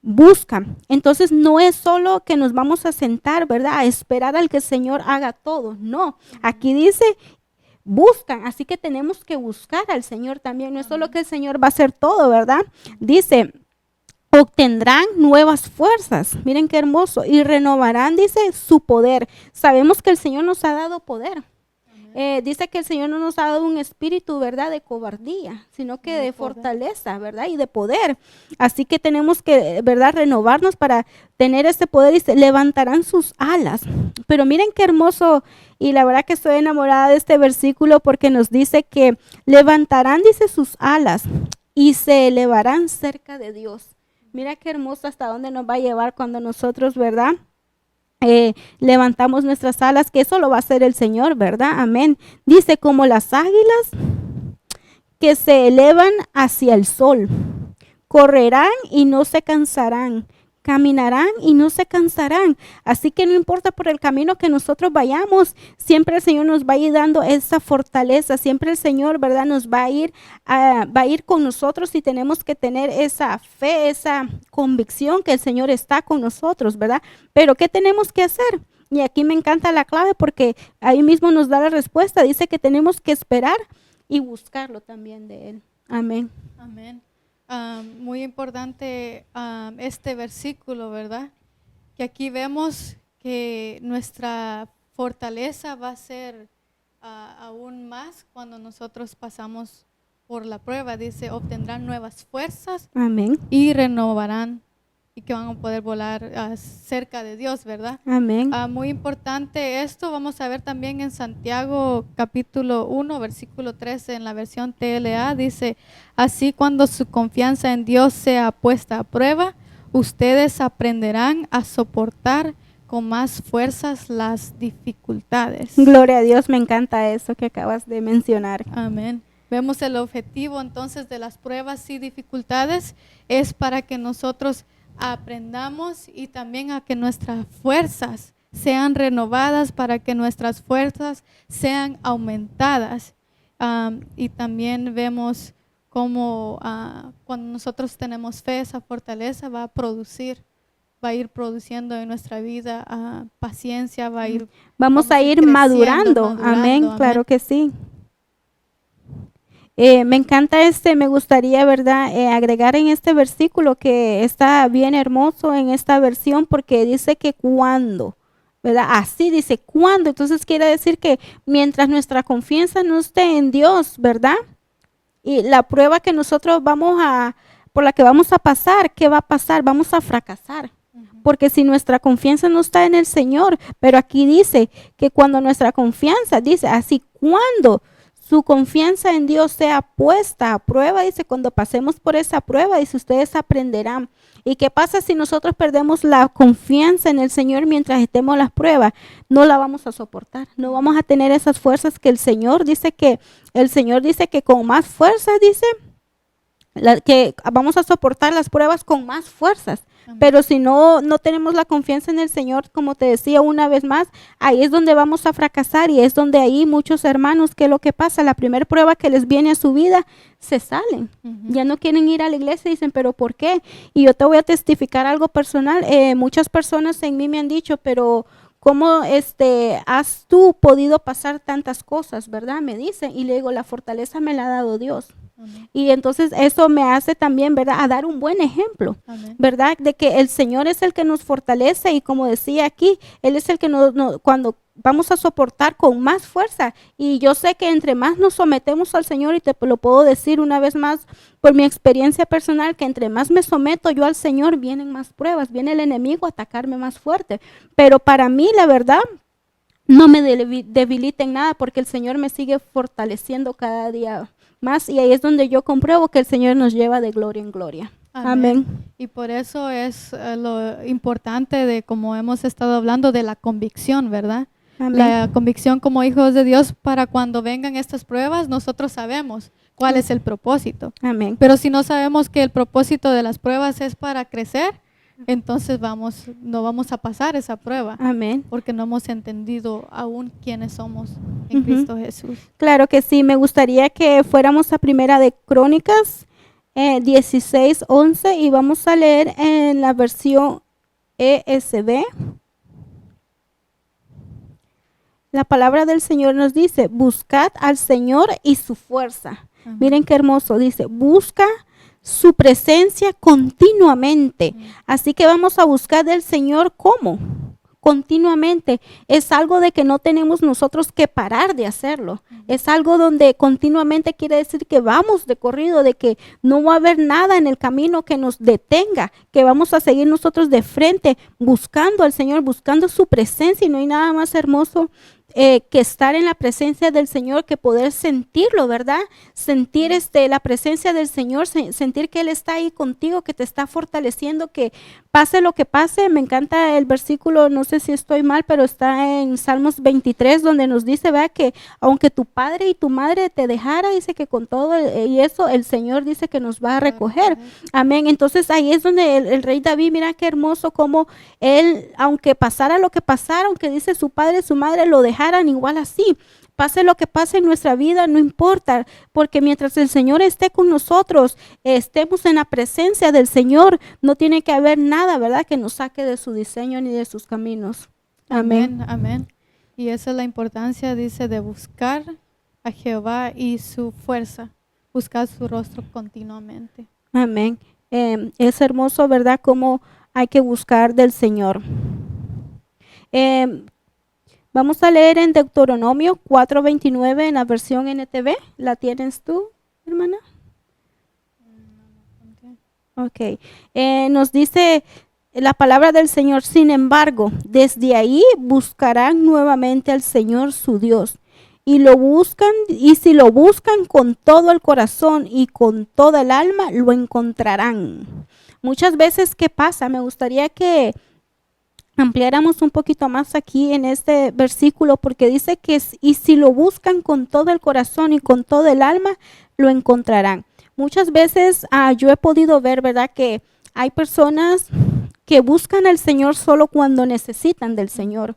buscan. Entonces no es solo que nos vamos a sentar, ¿verdad? A esperar al que el Señor haga todo. No, aquí dice, buscan, así que tenemos que buscar al Señor también. No es solo que el Señor va a hacer todo, ¿verdad? Dice, obtendrán nuevas fuerzas. Miren qué hermoso. Y renovarán, dice, su poder. Sabemos que el Señor nos ha dado poder. Dice que el Señor no nos ha dado un espíritu, ¿verdad? De cobardía, sino que de fortaleza, ¿verdad? Y de poder. Así que tenemos que, ¿verdad? Renovarnos para tener ese poder. Dice, levantarán sus alas. Pero miren qué hermoso. Y la verdad que estoy enamorada de este versículo porque nos dice que levantarán, dice, sus alas y se elevarán cerca de Dios. Mira qué hermoso hasta dónde nos va a llevar cuando nosotros, ¿verdad? Levantamos nuestras alas, que eso lo va a hacer el Señor, ¿verdad? Amén. Dice, como las águilas que se elevan hacia el sol, correrán y no se cansarán, caminarán y no se cansarán. Así que no importa por el camino que nosotros vayamos, siempre el Señor nos va a ir dando esa fortaleza, siempre el Señor, ¿verdad? Nos va a ir con nosotros y tenemos que tener esa fe, esa convicción que el Señor está con nosotros, ¿verdad? Pero ¿qué tenemos que hacer? Y aquí me encanta la clave porque ahí mismo nos da la respuesta. Dice que tenemos que esperar y buscarlo también de Él. Amén. Amén. Muy importante este versículo, ¿verdad? Que aquí vemos que nuestra fortaleza va a ser aún más cuando nosotros pasamos por la prueba. Dice, obtendrán nuevas fuerzas Amén. y renovarán y que van a poder volar cerca de Dios, ¿verdad? Amén. Muy importante esto, vamos a ver también en Santiago capítulo 1, versículo 13, en la versión TLA, dice, así cuando su confianza en Dios sea puesta a prueba, ustedes aprenderán a soportar con más fuerzas las dificultades. Gloria a Dios, me encanta eso que acabas de mencionar. Amén. Vemos el objetivo entonces de las pruebas y dificultades es para que nosotros aprendamos y también a que nuestras fuerzas sean renovadas, para que nuestras fuerzas sean aumentadas. Y también vemos cómo cuando nosotros tenemos fe, esa fortaleza va a ir produciendo en nuestra vida paciencia, Vamos a ir creciendo, madurando. Amén, claro que sí. Me encanta me gustaría, ¿verdad? Agregar en este versículo que está bien hermoso en esta versión porque dice que cuando, ¿verdad? Así dice cuando, entonces quiere decir que mientras nuestra confianza no esté en Dios, ¿verdad? Y la prueba que nosotros por la que vamos a pasar, ¿qué va a pasar? Vamos a fracasar. Porque si nuestra confianza no está en el Señor, pero aquí dice que cuando nuestra confianza, dice así, cuando su confianza en Dios sea puesta a prueba, dice, cuando pasemos por esa prueba, dice, ustedes aprenderán. ¿Y qué pasa si nosotros perdemos la confianza en el Señor mientras estemos en las pruebas? No la vamos a soportar, no vamos a tener esas fuerzas que el Señor dice que con más fuerzas, dice, que vamos a soportar las pruebas con más fuerzas. Pero si no tenemos la confianza en el Señor, como te decía una vez más, ahí es donde vamos a fracasar y es donde ahí muchos hermanos, ¿qué es lo que pasa? La primera prueba que les viene a su vida, se salen. Ya no quieren ir a la iglesia y dicen, ¿pero por qué? Y yo te voy a testificar algo personal. Muchas personas en mí me han dicho, pero ¿cómo has tú podido pasar tantas cosas, verdad? Me dicen. Y le digo, la fortaleza me la ha dado Dios. Y entonces eso me hace también, ¿verdad?, a dar un buen ejemplo, ¿verdad?, de que el Señor es el que nos fortalece y como decía aquí, Él es el que cuando vamos a soportar con más fuerza. Y yo sé que entre más nos sometemos al Señor, y te lo puedo decir una vez más por mi experiencia personal, que entre más me someto yo al Señor, vienen más pruebas, viene el enemigo a atacarme más fuerte. Pero para mí, la verdad, no me debilita en nada porque el Señor me sigue fortaleciendo cada día más y ahí es donde yo compruebo que el Señor nos lleva de gloria en gloria. Amén. Y por eso es lo importante de, como hemos estado hablando, de la convicción, ¿verdad? Amén. La convicción como hijos de Dios, para cuando vengan estas pruebas, nosotros sabemos cuál es el propósito. Amén. Pero si no sabemos que el propósito de las pruebas es para crecer, entonces no vamos a pasar esa prueba. Amén. Porque no hemos entendido aún quiénes somos en Cristo Jesús. Claro que sí, me gustaría que fuéramos a Primera de Crónicas 16:11 y vamos a leer en la versión ESV. La palabra del Señor nos dice, buscad al Señor y su fuerza. Miren qué hermoso, dice, busca su presencia continuamente. Así que vamos a buscar del Señor, ¿cómo? Continuamente. Es algo de que no tenemos nosotros que parar de hacerlo. Es algo donde continuamente quiere decir que vamos de corrido, de que no va a haber nada en el camino que nos detenga, que vamos a seguir nosotros de frente buscando al Señor, buscando su presencia. Y no hay nada más hermoso que estar en la presencia del Señor, que poder sentirlo, ¿verdad? Sentir la presencia del Señor, sentir que Él está ahí contigo, que te está fortaleciendo, que pase lo que pase. Me encanta el versículo, no sé si estoy mal, pero está en Salmos 23, donde nos dice, ¿verdad?, que aunque tu padre y tu madre te dejara, dice que con todo y eso, el Señor dice que nos va a recoger. Amén. Entonces ahí es donde el rey David, mira qué hermoso como él, aunque pasara lo que pasara, aunque dice su padre y su madre lo dejaran, igual así, pase lo que pase en nuestra vida, no importa, porque mientras el Señor esté con nosotros, estemos en la presencia del Señor, no tiene que haber nada, ¿verdad?, que nos saque de su diseño ni de sus caminos. Amén. Amén. Y esa es la importancia, dice, de buscar a Jehová y su fuerza, buscar su rostro continuamente. Amén. Es hermoso, ¿verdad?, cómo hay que buscar del Señor. Vamos a leer en Deuteronomio 4:29 en la versión NTV. ¿La tienes tú, hermana? Ok. Nos dice la palabra del Señor, sin embargo, desde ahí buscarán nuevamente al Señor su Dios. Y lo buscan, y si lo buscan con todo el corazón y con toda el alma, lo encontrarán. Muchas veces, ¿qué pasa? Me gustaría que ampliáramos un poquito más aquí en este versículo, porque dice que y si lo buscan con todo el corazón y con todo el alma, lo encontrarán. Muchas veces yo he podido ver, ¿verdad?, que hay personas que buscan al Señor solo cuando necesitan del Señor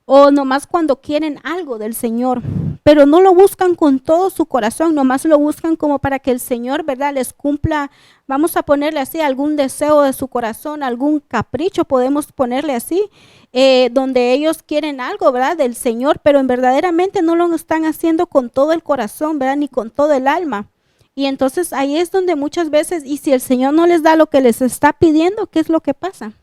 o nomás cuando quieren algo del Señor, pero no lo buscan con todo su corazón, nomás lo buscan como para que el Señor, ¿verdad?, les cumpla, vamos a ponerle así, algún deseo de su corazón, algún capricho, podemos ponerle así, donde ellos quieren algo, ¿verdad?, del Señor, pero verdaderamente no lo están haciendo con todo el corazón, ¿verdad?, ni con todo el alma. Y entonces ahí es donde muchas veces, y si el Señor no les da lo que les está pidiendo, ¿qué es lo que pasa?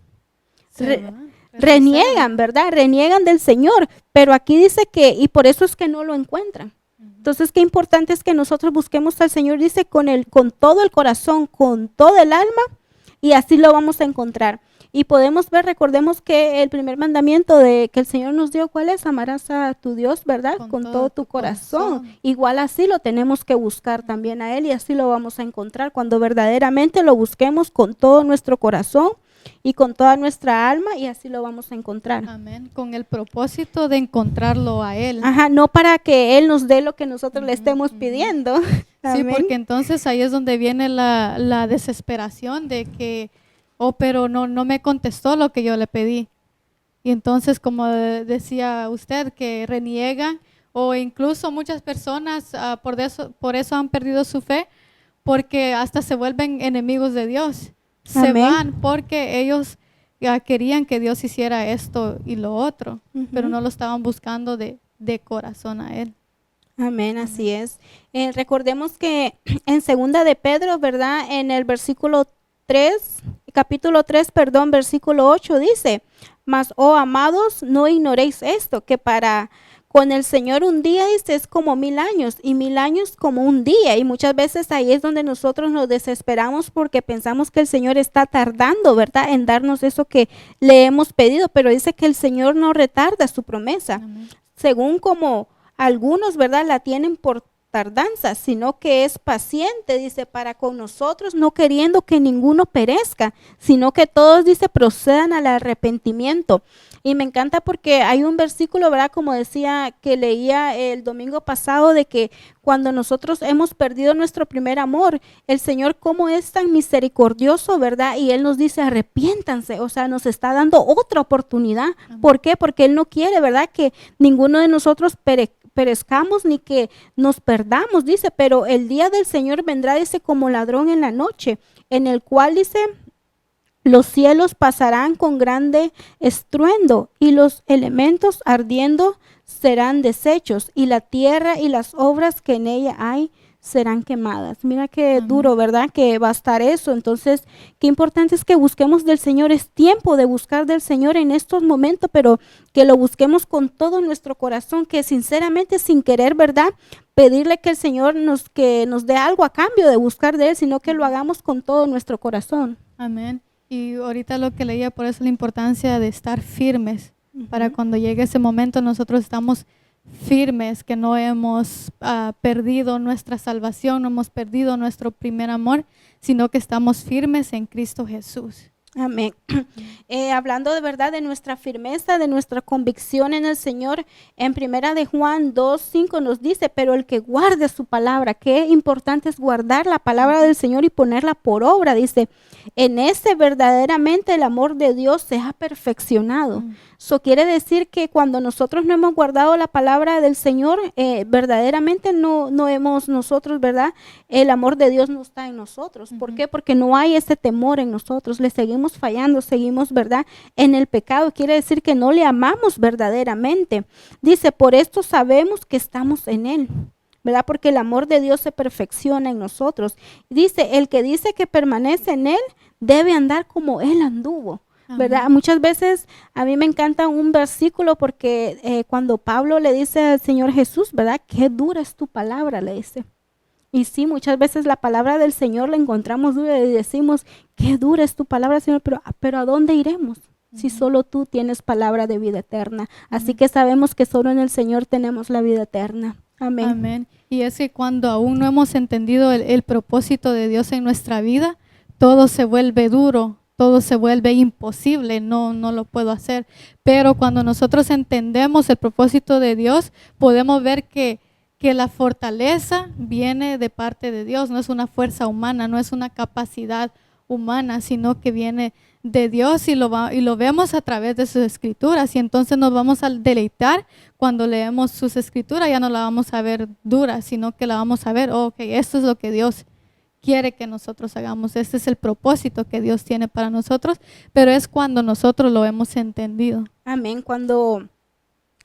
Reniegan, ¿verdad? Reniegan del Señor, pero aquí dice que, y por eso es que no lo encuentran. Entonces, qué importante es que nosotros busquemos al Señor, dice, con todo el corazón, con todo el alma, y así lo vamos a encontrar. Y podemos ver, recordemos que el primer mandamiento de que el Señor nos dio, ¿cuál es? Amarás a tu Dios, ¿verdad? Con todo tu corazón. Igual así lo tenemos que buscar también a Él y así lo vamos a encontrar cuando verdaderamente lo busquemos con todo nuestro corazón y con toda nuestra alma y así lo vamos a encontrar. Amén. Con el propósito de encontrarlo a Él. Ajá, no para que Él nos dé lo que nosotros le estemos pidiendo. Sí, Amén. porque entonces ahí es donde viene la desesperación de que, oh, pero no me contestó lo que yo le pedí. Y entonces, como decía usted, que reniegan o incluso muchas personas por eso han perdido su fe, porque hasta se vuelven enemigos de Dios. Se Amén. van porque ellos querían que Dios hiciera esto y lo otro, pero no lo estaban buscando de corazón a Él. Amén, así es. Recordemos que en segunda de Pedro, ¿verdad? En el versículo 3, capítulo 3, perdón, versículo 8 dice, mas, oh amados, no ignoréis esto, que para con el Señor un día, dice, es como 1000 años y 1000 años como un día. Y muchas veces ahí es donde nosotros nos desesperamos porque pensamos que el Señor está tardando, ¿verdad?, en darnos eso que le hemos pedido, pero dice que el Señor no retarda su promesa. Amén. Según como algunos, ¿verdad?, la tienen por tardanza, sino que es paciente, dice, para con nosotros, no queriendo que ninguno perezca, sino que todos, dice, procedan al arrepentimiento. Y me encanta porque hay un versículo, ¿verdad?, como decía, que leía el domingo pasado, de que cuando nosotros hemos perdido nuestro primer amor, el Señor como es tan misericordioso, ¿verdad? Y Él nos dice, arrepiéntanse, o sea, nos está dando otra oportunidad. ¿Por qué? Porque Él no quiere, ¿verdad?, que ninguno de nosotros perezcamos ni que nos perdamos, dice, pero el día del Señor vendrá, dice, como ladrón en la noche, en el cual, dice, los cielos pasarán con grande estruendo y los elementos ardiendo serán deshechos y la tierra y las obras que en ella hay serán quemadas. Mira qué duro, ¿verdad?, que va a estar eso. Entonces, qué importante es que busquemos del Señor. Es tiempo de buscar del Señor en estos momentos, pero que lo busquemos con todo nuestro corazón, que sinceramente, sin querer, ¿verdad?, pedirle que el Señor que nos dé algo a cambio de buscar de Él, sino que lo hagamos con todo nuestro corazón. Amén. Y ahorita lo que leía, por eso la importancia de estar firmes, para cuando llegue ese momento nosotros estamos firmes, que no hemos perdido nuestra salvación, no hemos perdido nuestro primer amor, sino que estamos firmes en Cristo Jesús. Amén. Hablando de verdad de nuestra firmeza, de nuestra convicción en el Señor, en primera de Juan 2:5 nos dice, pero el que guarde su palabra, qué importante es guardar la palabra del Señor y ponerla por obra, dice, en ese verdaderamente el amor de Dios se ha perfeccionado. Eso quiere decir que cuando nosotros no hemos guardado la palabra del Señor, verdaderamente no hemos nosotros, ¿verdad? El amor de Dios no está en nosotros. ¿Por qué? Porque no hay ese temor en nosotros. Le seguimos fallando, seguimos, ¿verdad?, en el pecado. Quiere decir que no le amamos verdaderamente. Dice, por esto sabemos que estamos en Él, ¿verdad? Porque el amor de Dios se perfecciona en nosotros. Dice, el que dice que permanece en Él debe andar como Él anduvo. ¿Verdad? Muchas veces a mí me encanta un versículo porque cuando Pablo le dice al Señor Jesús, ¿verdad?, qué dura es tu palabra, le dice. Y sí, muchas veces la palabra del Señor la encontramos dura y decimos, qué dura es tu palabra, Señor, pero ¿a dónde iremos? Si solo tú tienes palabra de vida eterna. Así que sabemos que solo en el Señor tenemos la vida eterna. Amén. Amén. Y es que cuando aún no hemos entendido el propósito de Dios en nuestra vida, todo se vuelve duro, todo se vuelve imposible, no lo puedo hacer. Pero cuando nosotros entendemos el propósito de Dios, podemos ver que la fortaleza viene de parte de Dios, no es una fuerza humana, no es una capacidad humana, sino que viene de Dios y lo vemos a través de sus escrituras, y entonces nos vamos a deleitar cuando leemos sus escrituras. Ya no la vamos a ver dura, sino que la vamos a ver, ok, esto es lo que Dios quiere que nosotros hagamos, este es el propósito que Dios tiene para nosotros, pero es cuando nosotros lo hemos entendido. Amén. Cuando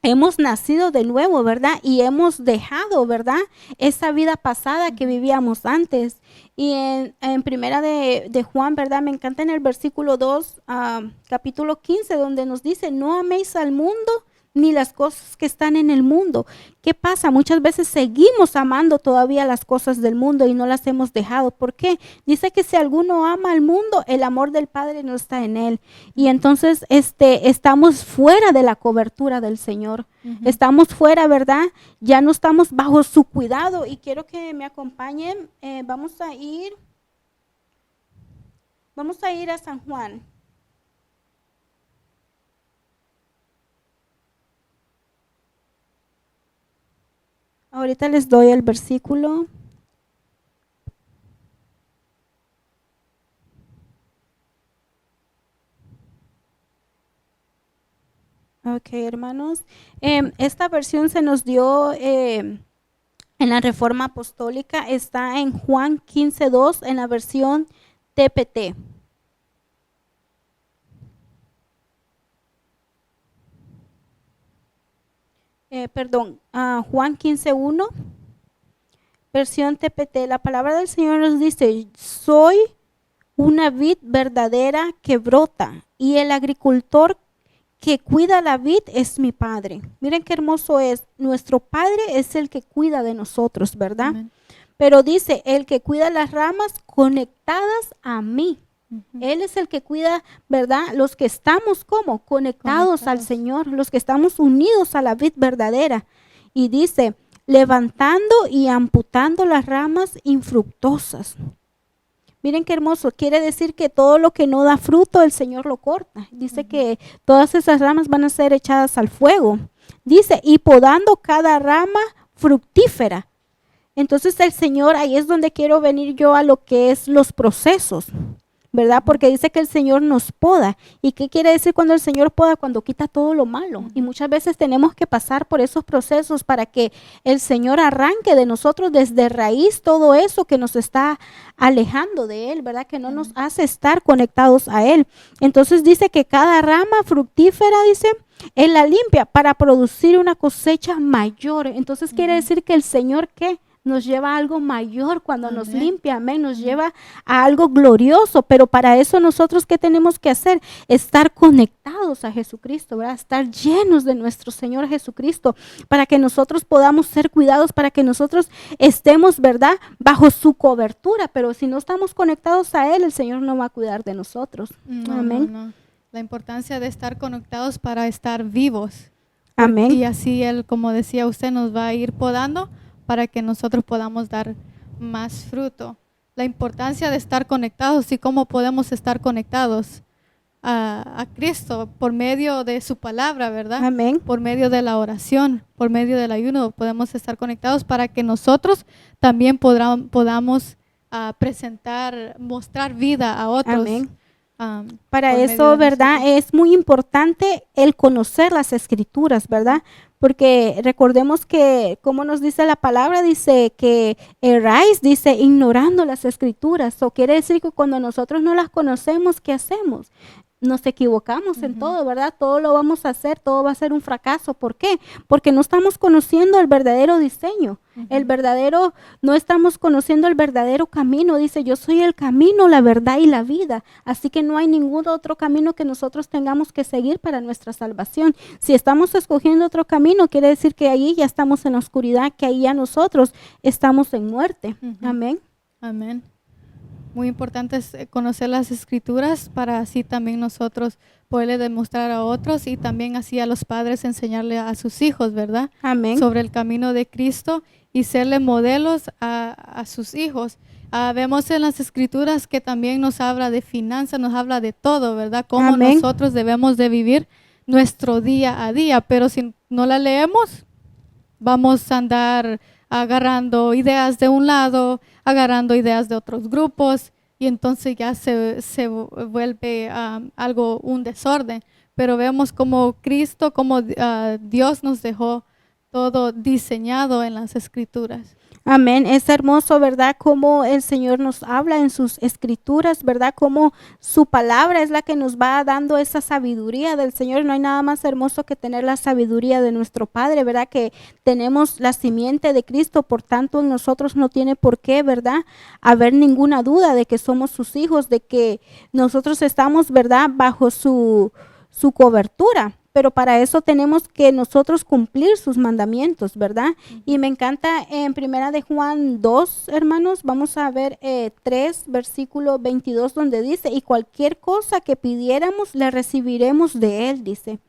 hemos nacido de nuevo, ¿verdad? Y hemos dejado, ¿verdad? Esa vida pasada que vivíamos antes. Y en primera de Juan, ¿verdad? Me encanta en el versículo 2, capítulo 15, donde nos dice, no améis al mundo ni las cosas que están en el mundo. ¿Qué pasa? Muchas veces seguimos amando todavía las cosas del mundo y no las hemos dejado. ¿Por qué? Dice que si alguno ama al mundo, el amor del Padre no está en él. Y entonces estamos fuera de la cobertura del Señor. Estamos fuera, ¿verdad? Ya no estamos bajo su cuidado. Y quiero que me acompañen. Vamos a ir a San Juan. Ahorita les doy el versículo. Ok, hermanos. Esta versión se nos dio en la Reforma Apostólica. Está en Juan 15:2 en la versión TPT. Juan 15:1, versión TPT. La palabra del Señor nos dice, soy una vid verdadera que brota y el agricultor que cuida la vid es mi Padre. Miren qué hermoso es. Nuestro Padre es el que cuida de nosotros, ¿verdad? Amén. Pero dice, el que cuida las ramas conectadas a mí. Él es el que cuida, ¿verdad? Los que estamos como conectados al Señor, los que estamos unidos a la vid verdadera. Y dice, levantando y amputando las ramas infructuosas. Miren qué hermoso, quiere decir que todo lo que no da fruto el Señor lo corta. Dice que todas esas ramas van a ser echadas al fuego. Dice, y podando cada rama fructífera. Entonces el Señor, ahí es donde quiero venir yo a lo que es los procesos, ¿verdad? Porque dice que el Señor nos poda. ¿Y qué quiere decir cuando el Señor poda? Cuando quita todo lo malo. Y muchas veces tenemos que pasar por esos procesos para que el Señor arranque de nosotros desde raíz todo eso que nos está alejando de Él, ¿verdad? Que no nos hace estar conectados a Él. Entonces dice que cada rama fructífera, dice, Él la limpia para producir una cosecha mayor. Entonces quiere decir que el Señor, ¿qué? Nos lleva a algo mayor cuando nos limpia, amén, nos lleva a algo glorioso, pero para eso nosotros, ¿qué tenemos que hacer? Estar conectados a Jesucristo, ¿verdad? Estar llenos de nuestro Señor Jesucristo, para que nosotros podamos ser cuidados, para que nosotros estemos, ¿verdad? Bajo su cobertura, pero si no estamos conectados a Él, el Señor no va a cuidar de nosotros, amén. No. La importancia de estar conectados para estar vivos. Amén. Y así Él, como decía usted, nos va a ir podando para que nosotros podamos dar más fruto. La importancia de estar conectados y cómo podemos estar conectados a Cristo por medio de su palabra, ¿verdad? Amén. Por medio de la oración, por medio del ayuno, podemos estar conectados para que nosotros también podamos mostrar vida a otros. Amén. Para eso, ¿verdad? Es muy importante el conocer las escrituras, ¿verdad? Porque recordemos que, como nos dice la palabra, dice que erráis, dice, ignorando las escrituras. O quiere decir que cuando nosotros no las conocemos, ¿qué hacemos? nos equivocamos en todo, ¿verdad? Todo lo vamos a hacer, todo va a ser un fracaso. ¿Por qué? Porque no estamos conociendo el verdadero diseño, no estamos conociendo el verdadero camino. Dice, yo soy el camino, la verdad y la vida. Así que no hay ningún otro camino que nosotros tengamos que seguir para nuestra salvación. Si estamos escogiendo otro camino, quiere decir que ahí ya estamos en la oscuridad, que ahí ya nosotros estamos en muerte. Amén. Amén. Muy importante es conocer las escrituras para así también nosotros poderle demostrar a otros y también así a los padres enseñarle a sus hijos, ¿verdad? Amén. Sobre el camino de Cristo y serle modelos a sus hijos. Vemos en las escrituras que también nos habla de finanzas, nos habla de todo, ¿verdad? Cómo Amén. nosotros debemos de vivir nuestro día a día, pero si no la leemos, vamos a andar agarrando ideas de un lado, agarrando ideas de otros grupos y entonces ya se vuelve un desorden. Pero vemos como Cristo, como Dios nos dejó todo diseñado en las escrituras. Amén. Es hermoso, ¿verdad? Cómo el Señor nos habla en sus escrituras, ¿verdad? Cómo su palabra es la que nos va dando esa sabiduría del Señor. No hay nada más hermoso que tener la sabiduría de nuestro Padre, ¿verdad? Que tenemos la simiente de Cristo, por tanto en nosotros no tiene por qué, ¿verdad? Haber ninguna duda de que somos sus hijos, de que nosotros estamos, ¿verdad? Bajo su cobertura. Pero para eso tenemos que nosotros cumplir sus mandamientos, ¿verdad? Y me encanta en Primera de Juan 2, hermanos, vamos a ver 3, versículo 22, donde dice, y cualquier cosa que pidiéramos, le recibiremos de él, dice.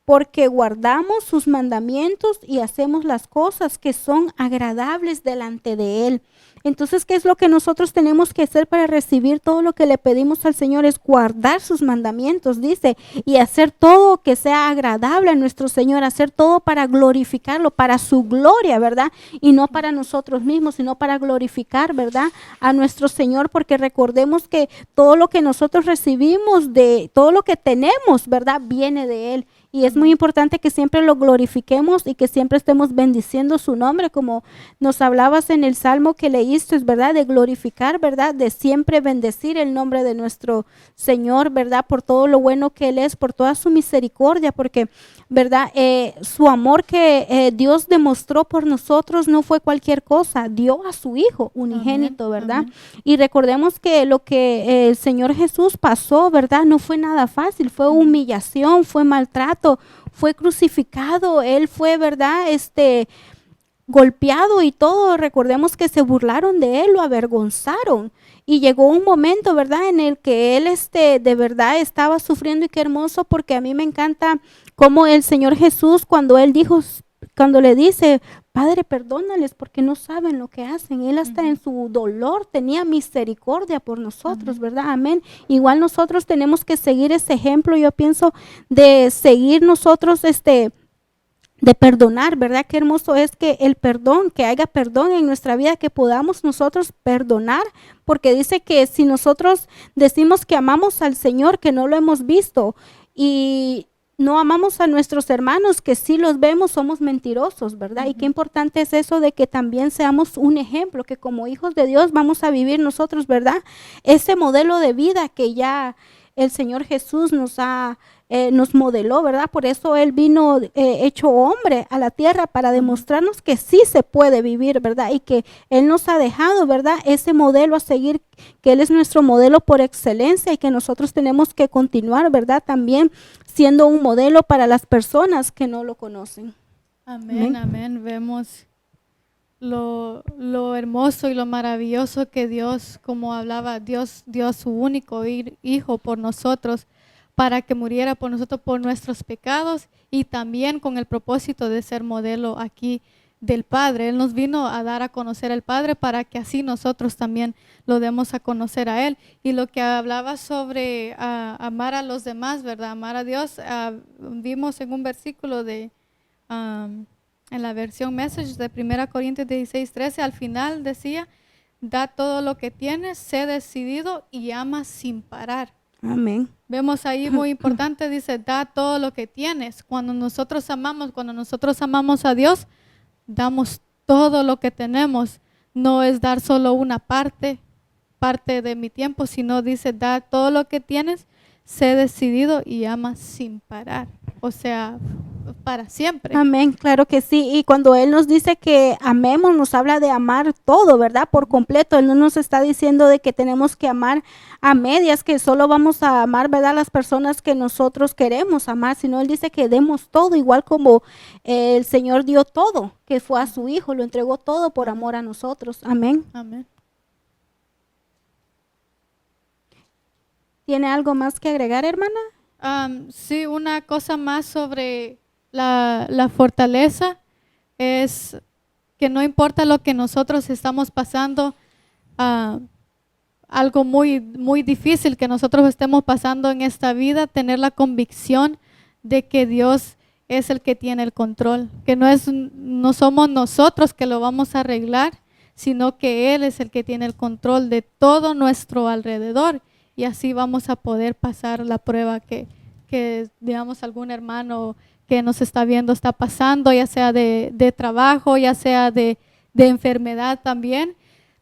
Porque guardamos sus mandamientos y hacemos las cosas que son agradables delante de él. Entonces, ¿qué es lo que nosotros tenemos que hacer para recibir todo lo que le pedimos al Señor? Es guardar sus mandamientos, dice, y hacer todo que sea agradable a nuestro Señor, hacer todo para glorificarlo, para su gloria, ¿verdad? Y no para nosotros mismos, sino para glorificar, ¿verdad? A nuestro Señor, porque recordemos que todo lo que nosotros recibimos, de todo lo que tenemos, ¿verdad? Viene de Él. Y es muy importante que siempre lo glorifiquemos y que siempre estemos bendiciendo su nombre, como nos hablabas en el Salmo que leíste, es verdad, de glorificar, ¿verdad? De siempre bendecir el nombre de nuestro Señor, ¿verdad? Por todo lo bueno que Él es, por toda su misericordia, porque, ¿verdad? Su amor que Dios demostró por nosotros no fue cualquier cosa, dio a su Hijo unigénito, Amén, ¿verdad? amén. Y recordemos que lo que el Señor Jesús pasó, ¿verdad? No fue nada fácil, fue humillación, fue maltrato, fue crucificado, Él fue, ¿verdad? Golpeado y todo. Recordemos que se burlaron de Él, lo avergonzaron. Y llegó un momento, ¿verdad? En el que Él, de verdad estaba sufriendo y qué hermoso, porque a mí me encanta cómo el Señor Jesús, cuando le dice, Padre, perdónales porque no saben lo que hacen. Él hasta en su dolor tenía misericordia por nosotros, ¿verdad? Amén. Igual nosotros tenemos que seguir ese ejemplo, yo pienso, de seguir nosotros, de perdonar, ¿verdad? Qué hermoso es que el perdón, que haya perdón en nuestra vida, que podamos nosotros perdonar, porque dice que si nosotros decimos que amamos al Señor, que no lo hemos visto, y no amamos a nuestros hermanos, que sí los vemos, somos mentirosos, ¿verdad? Y qué importante es eso de que también seamos un ejemplo, que como hijos de Dios vamos a vivir nosotros, ¿verdad? Ese modelo de vida que ya el Señor Jesús nos modeló, ¿verdad? Por eso Él vino hecho hombre a la tierra para demostrarnos que sí se puede vivir, ¿verdad? Y que Él nos ha dejado, ¿verdad? Ese modelo a seguir, que Él es nuestro modelo por excelencia y que nosotros tenemos que continuar, ¿verdad? También siendo un modelo para las personas que no lo conocen. Amén, amén. Vemos lo hermoso y lo maravilloso que Dios, como hablaba, Dios dio a su único Hijo por nosotros, para que muriera por nosotros, por nuestros pecados, y también con el propósito de ser modelo aquí del Padre. Él nos vino a dar a conocer al Padre para que así nosotros también lo demos a conocer a Él. Y lo que hablaba sobre amar a los demás, ¿verdad? Amar a Dios, vimos en un versículo en la versión Message de 1 Corintios 16:13, al final decía, da todo lo que tienes, sé decidido y ama sin parar. Amén. Vemos ahí muy importante, dice, da todo lo que tienes. Cuando nosotros amamos a Dios, damos todo lo que tenemos. No es dar solo una parte de mi tiempo, sino dice, da todo lo que tienes, sé decidido y ama sin parar, o sea, para siempre. Amén, claro que sí. Y cuando Él nos dice que amemos, nos habla de amar todo, ¿verdad? Por completo. Él no nos está diciendo de que tenemos que amar a medias, que solo vamos a amar, ¿verdad? Las personas que nosotros queremos amar, sino Él dice que demos todo, igual como el Señor dio todo, que fue a su Hijo, lo entregó todo por amor a nosotros. Amén. Amén. ¿Tiene algo más que agregar, hermana? Sí, una cosa más sobre la fortaleza es que no importa lo que nosotros estamos pasando, algo muy difícil que nosotros estemos pasando en esta vida, tener la convicción de que Dios es el que tiene el control, que no somos nosotros que lo vamos a arreglar, sino que Él es el que tiene el control de todo nuestro alrededor, y así vamos a poder pasar la prueba que digamos, algún hermano que nos está viendo está pasando, ya sea de trabajo, ya sea de enfermedad también,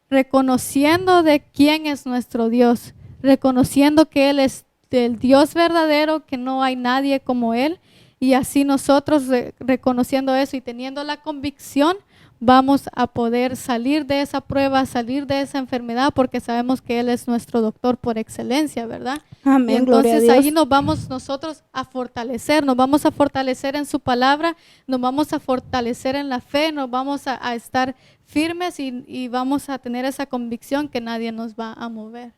reconociendo de quién es nuestro Dios, reconociendo que Él es el Dios verdadero, que no hay nadie como Él, y así nosotros reconociendo eso y teniendo la convicción, vamos a poder salir de esa prueba, salir de esa enfermedad, porque sabemos que Él es nuestro doctor por excelencia, ¿verdad? Amén, Y gloria a entonces Dios. ahí nos vamos nosotros a fortalecer, nos vamos a fortalecer en su palabra, nos vamos a fortalecer en la fe, nos vamos a estar firmes y vamos a tener esa convicción que nadie nos va a mover.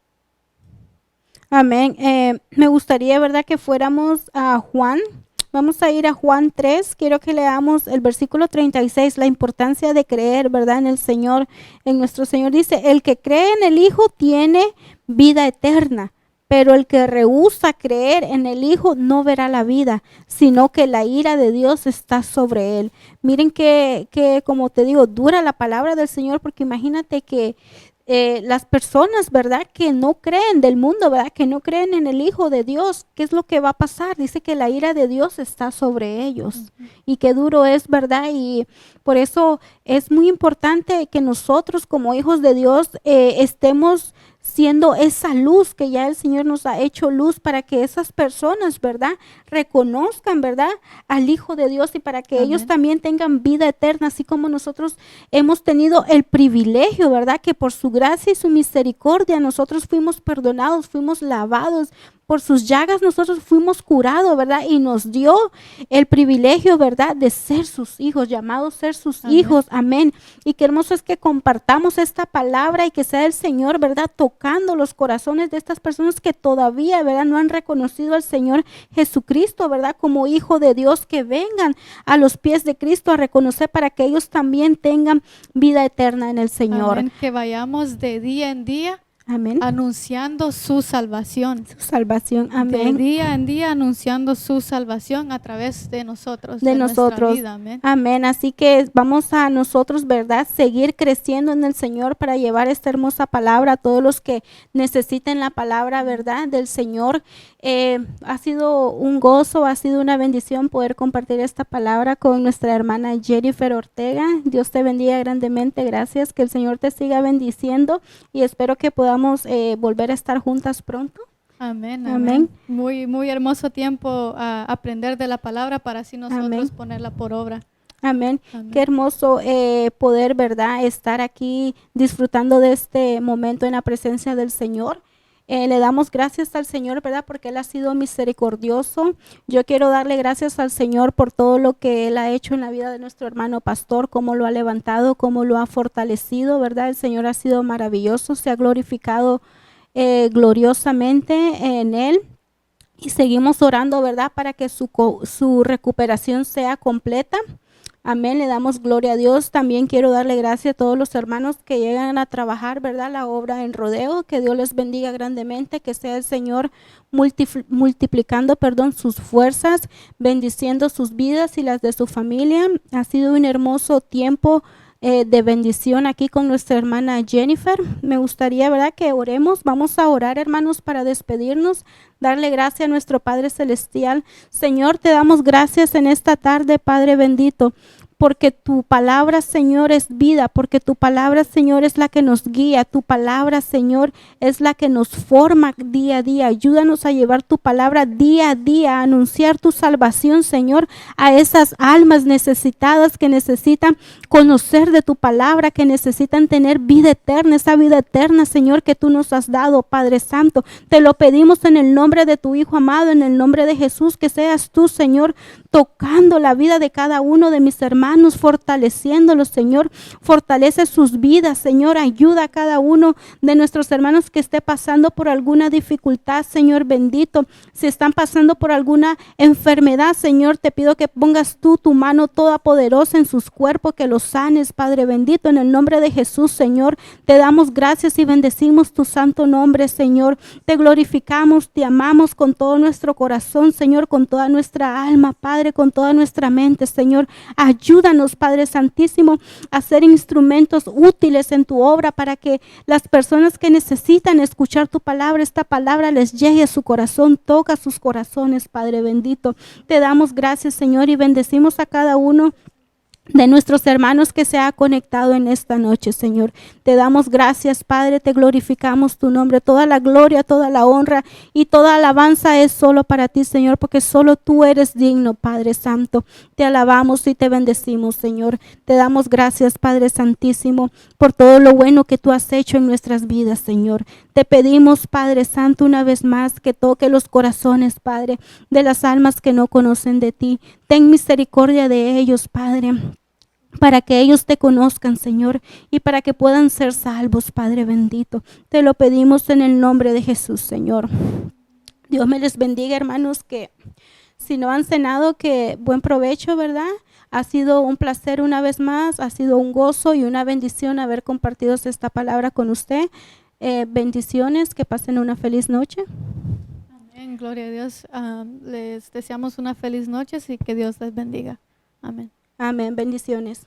Amén. Me gustaría, ¿verdad?, que fuéramos a Juan. Vamos a ir a Juan 3. Quiero que leamos el versículo 36, la importancia de creer, ¿verdad?, en el Señor, en nuestro Señor. Dice, el que cree en el Hijo tiene vida eterna, pero el que rehúsa creer en el Hijo no verá la vida, sino que la ira de Dios está sobre él. Miren que como te digo, dura la palabra del Señor, porque imagínate que las personas, ¿verdad?, que no creen del mundo, ¿verdad?, que no creen en el Hijo de Dios, ¿qué es lo que va a pasar? Dice que la ira de Dios está sobre ellos. Y qué duro es, ¿verdad? Y por eso es muy importante que nosotros como hijos de Dios estemos siendo esa luz que ya el Señor nos ha hecho luz, para que esas personas, ¿verdad?, reconozcan, ¿verdad?, al Hijo de Dios, y para que Amén. ellos también tengan vida eterna, así como nosotros hemos tenido el privilegio, ¿verdad?, que por su gracia y su misericordia nosotros fuimos perdonados, fuimos lavados. Por sus llagas nosotros fuimos curados, ¿verdad? Y nos dio el privilegio, ¿verdad?, de ser sus hijos, llamados ser sus Amén. hijos. Amén. Y qué hermoso es que compartamos esta palabra y que sea el Señor, ¿verdad?, tocando los corazones de estas personas que todavía, ¿verdad?, no han reconocido al Señor Jesucristo, ¿verdad?, como Hijo de Dios, que vengan a los pies de Cristo a reconocer, para que ellos también tengan vida eterna en el Señor. Amén. Que vayamos de día en día Amén. anunciando su salvación. Su salvación. De Amén. día en día anunciando su salvación a través de nosotros, De nuestra nosotros. vida. Amén. Amén. Así que vamos a nosotros, ¿verdad?, seguir creciendo en el Señor para llevar esta hermosa palabra a todos los que necesiten la palabra, ¿verdad?, del Señor. Ha sido un gozo, ha sido una bendición poder compartir esta palabra con nuestra hermana Jennifer Ortega. Dios te bendiga grandemente. Gracias. Que el Señor te siga bendiciendo, y espero que podamos volver a estar juntas pronto. Amén, Amén. amén. Muy hermoso tiempo a aprender de la palabra, para así nosotros Amén. ponerla por obra. Amén. Amén. Qué hermoso poder, ¿verdad?, estar aquí disfrutando de este momento en la presencia del Señor. Le damos gracias al Señor, ¿verdad?, porque Él ha sido misericordioso. Yo quiero darle gracias al Señor por todo lo que Él ha hecho en la vida de nuestro hermano pastor, cómo lo ha levantado, cómo lo ha fortalecido, ¿verdad? El Señor ha sido maravilloso, se ha glorificado gloriosamente en Él. Y seguimos orando, ¿verdad?, para que su recuperación sea completa. Amén, le damos gloria a Dios. También quiero darle gracias a todos los hermanos que llegan a trabajar, ¿verdad?, la obra en Rodeo. Que Dios les bendiga grandemente, que sea el Señor multiplicando, sus fuerzas, bendiciendo sus vidas y las de su familia. Ha sido un hermoso tiempo de bendición aquí con nuestra hermana Jennifer. Me gustaría, ¿verdad?, que oremos. Vamos a orar, hermanos, para despedirnos, darle gracias a nuestro Padre Celestial. Señor, te damos gracias en esta tarde, Padre bendito, porque tu palabra, Señor, es vida, porque tu palabra, Señor, es la que nos guía, tu palabra, Señor, es la que nos forma día a día. Ayúdanos a llevar tu palabra día a día, a anunciar tu salvación, Señor, a esas almas necesitadas que necesitan conocer de tu palabra, que necesitan tener vida eterna, esa vida eterna, Señor, que tú nos has dado, Padre Santo. Te lo pedimos en el nombre de tu Hijo amado, en el nombre de Jesús, que seas tú, Señor, tocando la vida de cada uno de mis hermanos, fortaleciéndolos, Señor. Fortalece sus vidas, Señor. Ayuda a cada uno de nuestros hermanos que esté pasando por alguna dificultad, Señor bendito. Si están pasando por alguna enfermedad, Señor, te pido que pongas tú tu mano toda poderosa en sus cuerpos, que los sanes, Padre bendito, en el nombre de Jesús, Señor. Te damos gracias y bendecimos tu santo nombre, Señor. Te glorificamos, te amamos con todo nuestro corazón, Señor, con toda nuestra alma, Padre, con toda nuestra mente, Señor. Ayúdanos, Padre Santísimo, a ser instrumentos útiles en tu obra para que las personas que necesitan escuchar tu palabra, esta palabra les llegue a su corazón, toca sus corazones, Padre bendito. Te damos gracias, Señor, y bendecimos a cada uno de nuestros hermanos que se ha conectado en esta noche, Señor. Te damos gracias, Padre, te glorificamos tu nombre. Toda la gloria, toda la honra y toda alabanza es solo para ti, Señor, porque solo tú eres digno, Padre Santo. Te alabamos y te bendecimos, Señor. Te damos gracias, Padre Santísimo, por todo lo bueno que tú has hecho en nuestras vidas, Señor. Te pedimos, Padre Santo, una vez más que toque los corazones, Padre, de las almas que no conocen de ti. Ten misericordia de ellos, Padre, para que ellos te conozcan, Señor, y para que puedan ser salvos, Padre bendito. Te lo pedimos en el nombre de Jesús, Señor. Dios me les bendiga, hermanos, que si no han cenado, que buen provecho, ¿verdad? Ha sido un placer una vez más, ha sido un gozo y una bendición haber compartido esta palabra con usted. Bendiciones, que pasen una feliz noche. Amén, gloria a Dios. Les deseamos una feliz noche y que Dios les bendiga. Amén. Amén, bendiciones.